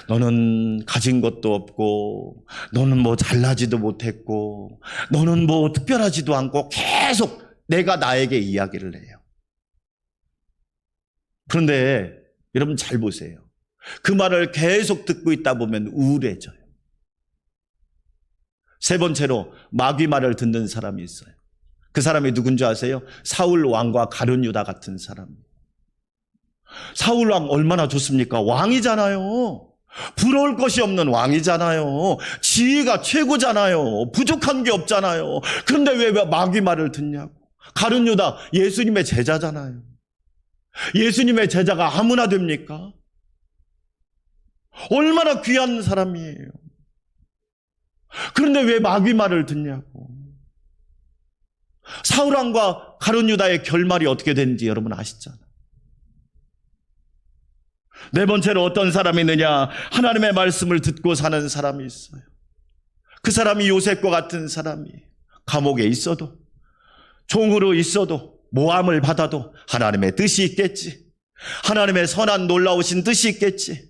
너는 가진 것도 없고, 너는 뭐 잘나지도 못했고, 너는 뭐 특별하지도 않고, 계속 내가 나에게 이야기를 해요. 그런데 여러분 잘 보세요. 그 말을 계속 듣고 있다 보면 우울해져요. 세 번째로 마귀 말을 듣는 사람이 있어요. 그 사람이 누군지 아세요? 사울 왕과 가룟 유다 같은 사람. 사울 왕 얼마나 좋습니까? 왕이잖아요. 부러울 것이 없는 왕이잖아요. 지위가 최고잖아요. 부족한 게 없잖아요. 그런데 왜 마귀 말을 듣냐고. 가룟 유다 예수님의 제자잖아요. 예수님의 제자가 아무나 됩니까? 얼마나 귀한 사람이에요. 그런데 왜 마귀 말을 듣냐고. 사울왕과 가룟 유다의 결말이 어떻게 되는지 여러분 아시잖아요. 네 번째로 어떤 사람이 있느냐? 하나님의 말씀을 듣고 사는 사람이 있어요. 그 사람이 요셉과 같은 사람이에요. 감옥에 있어도, 종으로 있어도, 모함을 받아도 하나님의 뜻이 있겠지. 하나님의 선한 놀라우신 뜻이 있겠지.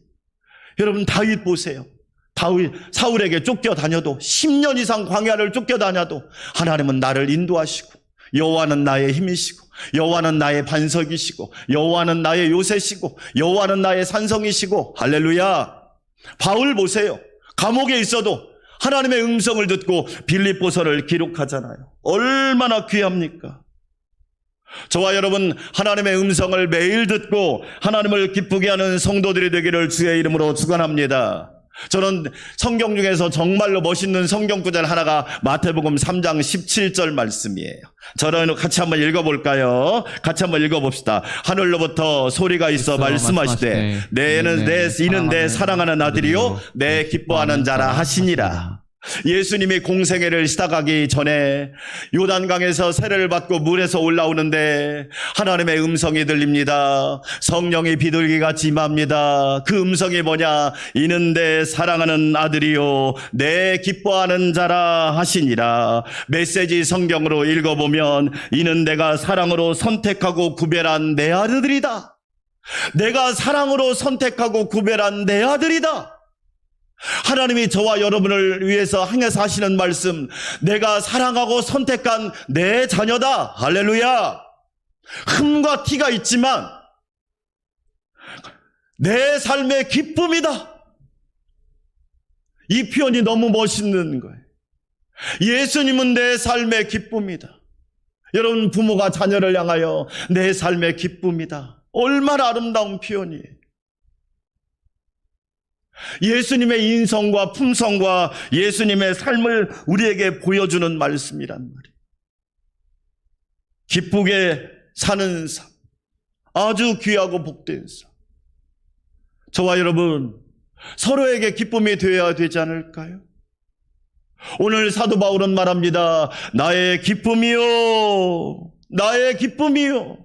여러분, 다윗 보세요. 다윗 사울에게 쫓겨다녀도 10년 이상 광야를 쫓겨다녀도 하나님은 나를 인도하시고, 여호와는 나의 힘이시고, 여호와는 나의 반석이시고, 여호와는 나의 요새시고, 여호와는 나의 산성이시고. 할렐루야. 바울 보세요. 감옥에 있어도 하나님의 음성을 듣고 빌립보서를 기록하잖아요. 얼마나 귀합니까? 저와 여러분, 하나님의 음성을 매일 듣고 하나님을 기쁘게 하는 성도들이 되기를 주의 이름으로 축원합니다. 저는 성경 중에서 정말로 멋있는 성경 구절 하나가 마태복음 3장 17절 말씀이에요. 저는 같이 한번 읽어볼까요? 같이 한번 읽어봅시다. 하늘로부터 소리가 있어 말씀하시되 이는 내 사랑하는 아들이요 내 기뻐하는 자라 하시니라. 예수님이 공생애를 시작하기 전에 요단강에서 세례를 받고 물에서 올라오는데 하나님의 음성이 들립니다. 성령이 비둘기같이 임합니다. 그 음성이 뭐냐? 이는 내 사랑하는 아들이요 내 기뻐하는 자라 하시니라. 메시지 성경으로 읽어보면 이는 내가 사랑으로 선택하고 구별한 내 아들이다. 내가 사랑으로 선택하고 구별한 내 아들이다. 하나님이 저와 여러분을 위해서 향해서 하시는 말씀, 내가 사랑하고 선택한 내 자녀다. 할렐루야. 흠과 티가 있지만 내 삶의 기쁨이다. 이 표현이 너무 멋있는 거예요. 예수님은 내 삶의 기쁨이다. 여러분, 부모가 자녀를 향하여 내 삶의 기쁨이다. 얼마나 아름다운 표현이에요. 예수님의 인성과 품성과 예수님의 삶을 우리에게 보여주는 말씀이란 말이에요. 기쁘게 사는 삶, 아주 귀하고 복된 삶. 저와 여러분, 서로에게 기쁨이 되어야 되지 않을까요? 오늘 사도 바울은 말합니다. 나의 기쁨이요, 나의 기쁨이요.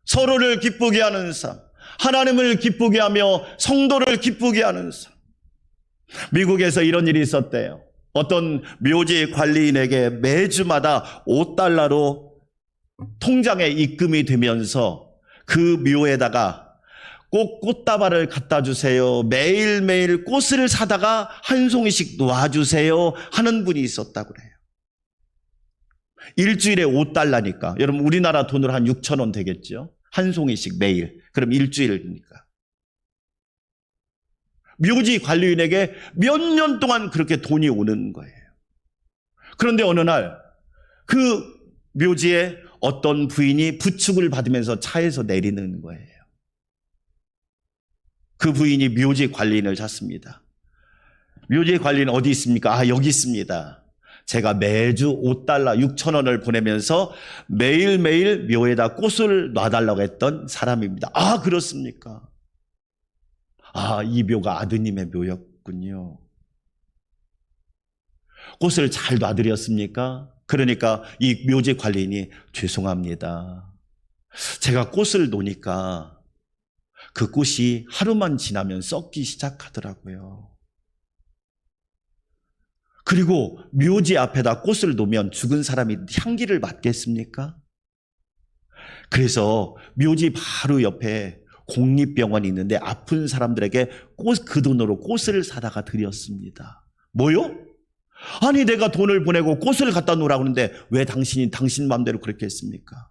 서로를 기쁘게 하는 삶, 하나님을 기쁘게 하며 성도를 기쁘게 하는 삶. 미국에서 이런 일이 있었대요. 어떤 묘지 관리인에게 매주마다 $5로 통장에 입금이 되면서 그 묘에다가 꼭 꽃다발을 갖다 주세요, 매일매일 꽃을 사다가 한 송이씩 놔주세요 하는 분이 있었다고 그래요. 일주일에 $5니까 여러분 우리나라 돈으로 한 6,000원 되겠죠? 한 송이씩 매일. 그럼 일주일이니까. 묘지 관리인에게 몇 년 동안 그렇게 돈이 오는 거예요. 그런데 어느 날 그 묘지에 어떤 부인이 부축을 받으면서 차에서 내리는 거예요. 그 부인이 묘지 관리인을 찾습니다. 묘지 관리인 어디 있습니까? 아, 여기 있습니다. 제가 매주 $5, 6,000원을 보내면서 매일매일 묘에다 꽃을 놔달라고 했던 사람입니다. 아, 그렇습니까? 아, 이 묘가 아드님의 묘였군요. 꽃을 잘 놔드렸습니까? 그러니까 이 묘지 관리인이 죄송합니다. 제가 꽃을 놓으니까 그 꽃이 하루만 지나면 썩기 시작하더라고요. 그리고 묘지 앞에다 꽃을 놓으면 죽은 사람이 향기를 맡겠습니까? 그래서 묘지 바로 옆에 공립병원이 있는데 아픈 사람들에게 그 돈으로 꽃을 사다가 드렸습니다. 뭐요? 아니, 내가 돈을 보내고 꽃을 갖다 놓으라고 하는데 왜 당신이 당신 마음대로 그렇게 했습니까?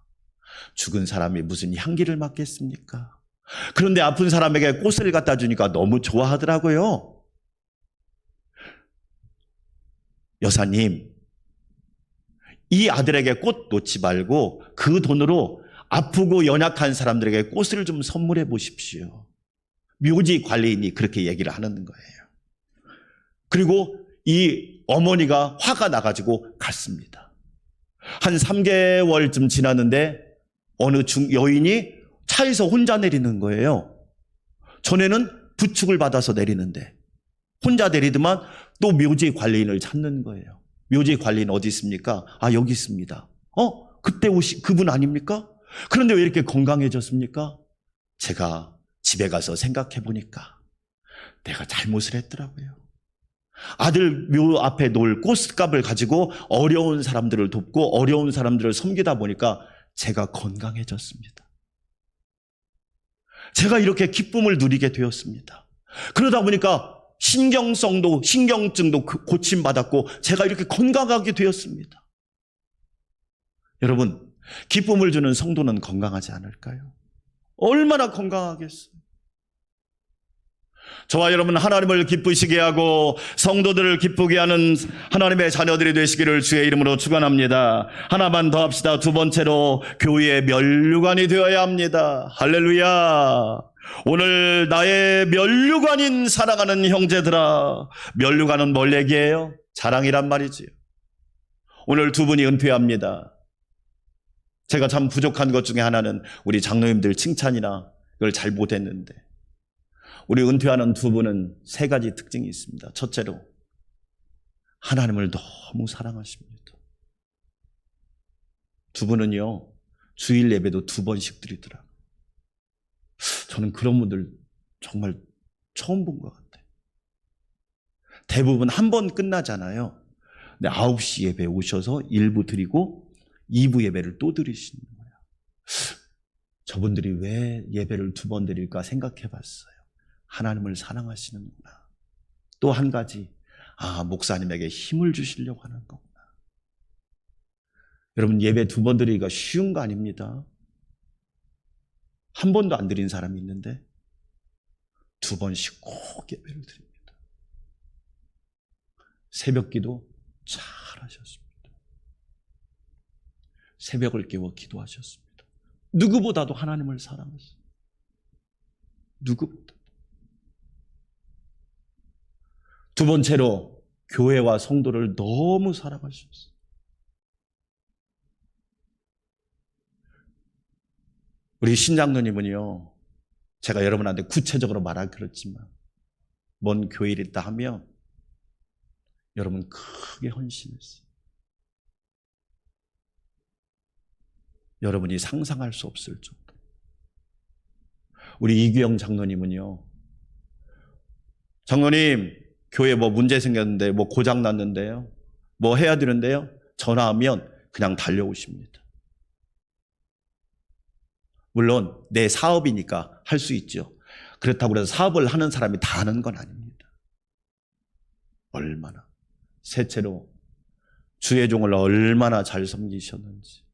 죽은 사람이 무슨 향기를 맡겠습니까? 그런데 아픈 사람에게 꽃을 갖다 주니까 너무 좋아하더라고요. 여사님, 이 아들에게 꽃 놓지 말고 그 돈으로 아프고 연약한 사람들에게 꽃을 좀 선물해 보십시오. 묘지 관리인이 그렇게 얘기를 하는 거예요. 그리고 이 어머니가 화가 나가지고 갔습니다. 한 3개월쯤 지났는데 어느 여인이 차에서 혼자 내리는 거예요. 전에는 부축을 받아서 내리는데 혼자 내리더만 또 묘지 관리인을 찾는 거예요. 묘지 관리인 어디 있습니까? 아, 여기 있습니다. 그때 오신 그분 아닙니까? 그런데 왜 이렇게 건강해졌습니까? 제가 집에 가서 생각해 보니까 내가 잘못을 했더라고요. 아들 묘 앞에 놓을 꽃값을 가지고 어려운 사람들을 돕고 어려운 사람들을 섬기다 보니까 제가 건강해졌습니다. 제가 이렇게 기쁨을 누리게 되었습니다. 그러다 보니까 신경증도 고침받았고 제가 이렇게 건강하게 되었습니다. 여러분, 기쁨을 주는 성도는 건강하지 않을까요? 얼마나 건강하겠어요? 저와 여러분, 하나님을 기쁘시게 하고 성도들을 기쁘게 하는 하나님의 자녀들이 되시기를 주의 이름으로 축원합니다. 하나만 더 합시다. 두 번째로 교회의 면류관이 되어야 합니다. 할렐루야. 오늘 나의 면류관인 사랑하는 형제들아, 면류관은 뭘 얘기해요? 자랑이란 말이지요. 오늘 두 분이 은퇴합니다. 제가 참 부족한 것 중에 하나는 우리 장로님들 칭찬이나 그걸 잘 못했는데 우리 은퇴하는 두 분은 세 가지 특징이 있습니다. 첫째로 하나님을 너무 사랑하십니다. 두 분은요, 주일 예배도 2번씩 드리더라고요. 저는 그런 분들 정말 처음 본 것 같아요. 대부분 한 번 끝나잖아요. 근데 9시 예배 오셔서 1부 드리고 2부 예배를 또 드리시는 거예요. 저분들이 왜 예배를 2번 드릴까 생각해 봤어요. 하나님을 사랑하시는구나. 또 한 가지, 목사님에게 힘을 주시려고 하는 거구나. 여러분, 예배 2번 드리기가 쉬운 거 아닙니다. 한 번도 안 드린 사람이 있는데 2번씩 꼭 예배를 드립니다. 새벽 기도 잘 하셨습니다. 새벽을 깨워 기도하셨습니다. 누구보다도 하나님을 사랑하셨습니다. 누구보다. 두 번째로 교회와 성도를 너무 사랑하셨어요. 우리 신장로님은요, 제가 여러분한테 구체적으로 말하기 그렇지만 먼 교회에 있다 하면 여러분 크게 헌신했어요. 여러분이 상상할 수 없을 정도. 우리 이규영 장로님은요, 장로님 교회 뭐 문제 생겼는데, 뭐 고장 났는데요, 뭐 해야 되는데요, 전화하면 그냥 달려오십니다. 물론 내 사업이니까 할 수 있죠. 그렇다고 해서 사업을 하는 사람이 다 하는 건 아닙니다. 얼마나. 셋째로 주의 종을 얼마나 잘 섬기셨는지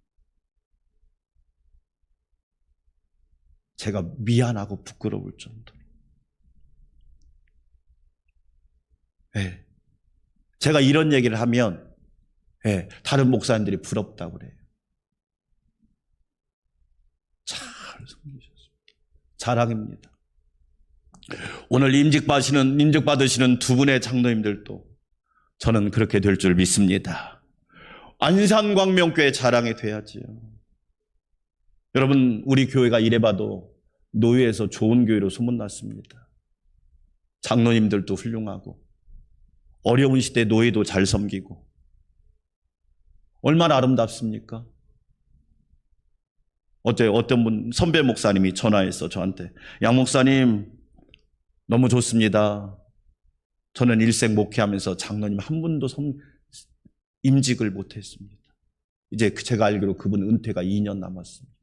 제가 미안하고 부끄러울 정도로. 네. 제가 이런 얘기를 하면 다른 목사님들이 부럽다고 그래요. 잘 섬기셨습니다. 자랑입니다. 오늘 임직 받으시는 두 분의 장로님들도 저는 그렇게 될 줄 믿습니다. 안산광명교회 자랑이 돼야지요. 여러분, 우리 교회가 이래봐도 노예에서 좋은 교회로 소문났습니다. 장로님들도 훌륭하고 어려운 시대 노예도 잘 섬기고 얼마나 아름답습니까? 어떤 분 선배 목사님이 전화해서 저한테, 양 목사님 너무 좋습니다. 저는 일생 목회하면서 장로님 한 분도 임직을 못했습니다. 이제 제가 알기로 그분 은퇴가 2년 남았습니다.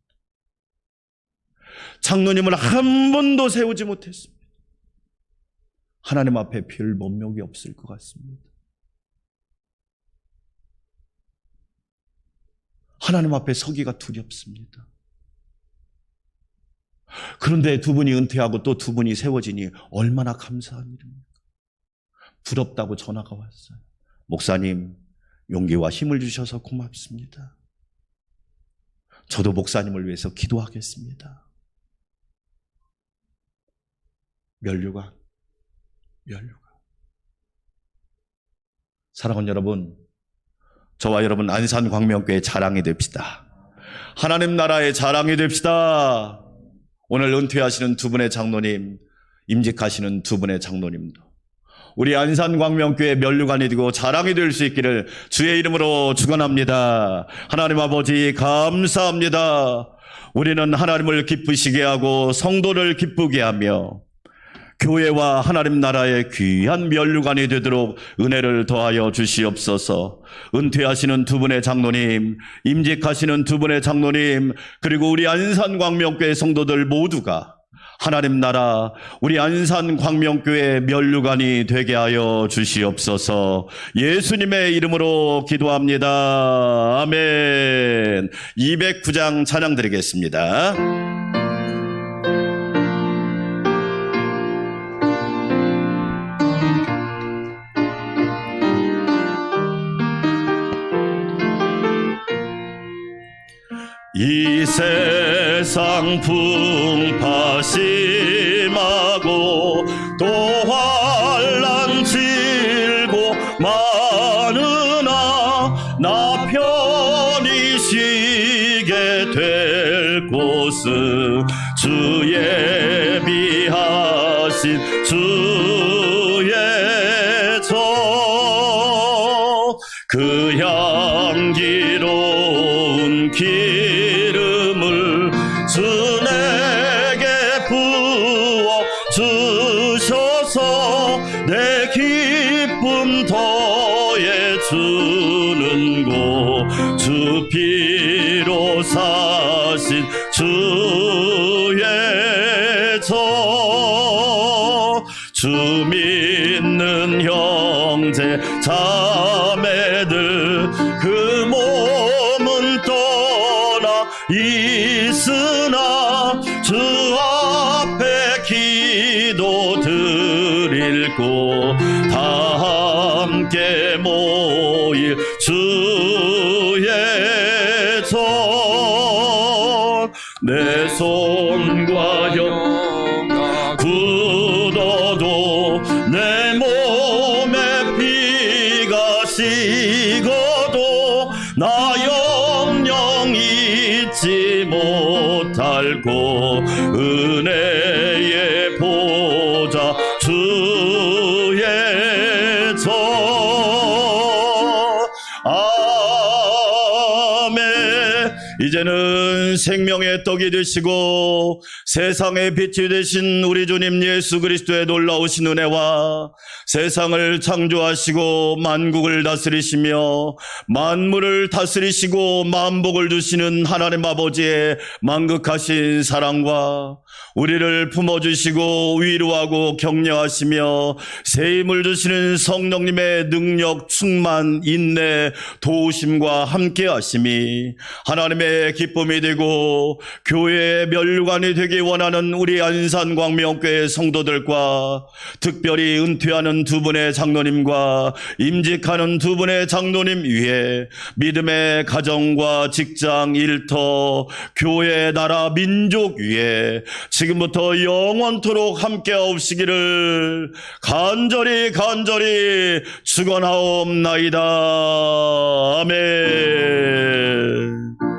장로님을 한 번도 세우지 못했습니다. 하나님 앞에 별 면목이 없을 것 같습니다. 하나님 앞에 서기가 두렵습니다. 그런데 두 분이 은퇴하고 또 두 분이 세워지니 얼마나 감사한 일입니까? 부럽다고 전화가 왔어요. 목사님, 용기와 힘을 주셔서 고맙습니다. 저도 목사님을 위해서 기도하겠습니다. 면류관. 사랑하는 여러분, 저와 여러분 안산광명교회 자랑이 됩시다. 하나님 나라의 자랑이 됩시다. 오늘 은퇴하시는 두 분의 장로님, 임직하시는 두 분의 장로님도 우리 안산광명교회 면류관이 되고 자랑이 될 수 있기를 주의 이름으로 축원합니다. 하나님 아버지 감사합니다. 우리는 하나님을 기쁘시게 하고 성도를 기쁘게 하며 교회와 하나님 나라의 귀한 면류관이 되도록 은혜를 더하여 주시옵소서. 은퇴하시는 두 분의 장로님, 임직하시는 두 분의 장로님, 그리고 우리 안산광명교회 성도들 모두가 하나님 나라, 우리 안산광명교회 면류관이 되게 하여 주시옵소서. 예수님의 이름으로 기도합니다. 아멘. 209장 찬양 드리겠습니다. 이 세상 풍파 심하고 또 환난 질고 많으나 나 편히 쉬게 될 곳은 주 예비하신 주의 종 그 향기로운 기름을 주 내게 부어 주셔서 내 기쁨 더해 주는 곳 주 피로 사신 주의 종 주 믿는 형제 자매들 그 몸은 떠나 있으나 주 앞에 기도 드릴 곳 다 함께 모일 주의 종 내 손과 혀가 굳어도 내 몸에 피가 식어도 나 영영 잊지 못할 곳 은혜의 보좌 주의 종 아멘. 이제는 생명의 떡이 되시고 세상의 빛이 되신 우리 주님 예수 그리스도의 놀라우신 은혜와 세상을 창조하시고 만국을 다스리시며 만물을 다스리시고 만복을 두시는 하나님 아버지의 만극하신 사랑과 우리를 품어주시고 위로하고 격려하시며 새 힘을 주시는 성령님의 능력, 충만, 인내, 도우심과 함께 하심이 하나님의 기쁨이 되고 교회의 면류관이 되기 원하는 우리 안산광명교회 성도들과 특별히 은퇴하는 두 분의 장로님과 임직하는 두 분의 장로님 위에 믿음의 가정과 직장, 일터, 교회, 나라, 민족 위에 지금부터 영원토록 함께하옵시기를 간절히 축원하옵나이다. 아멘.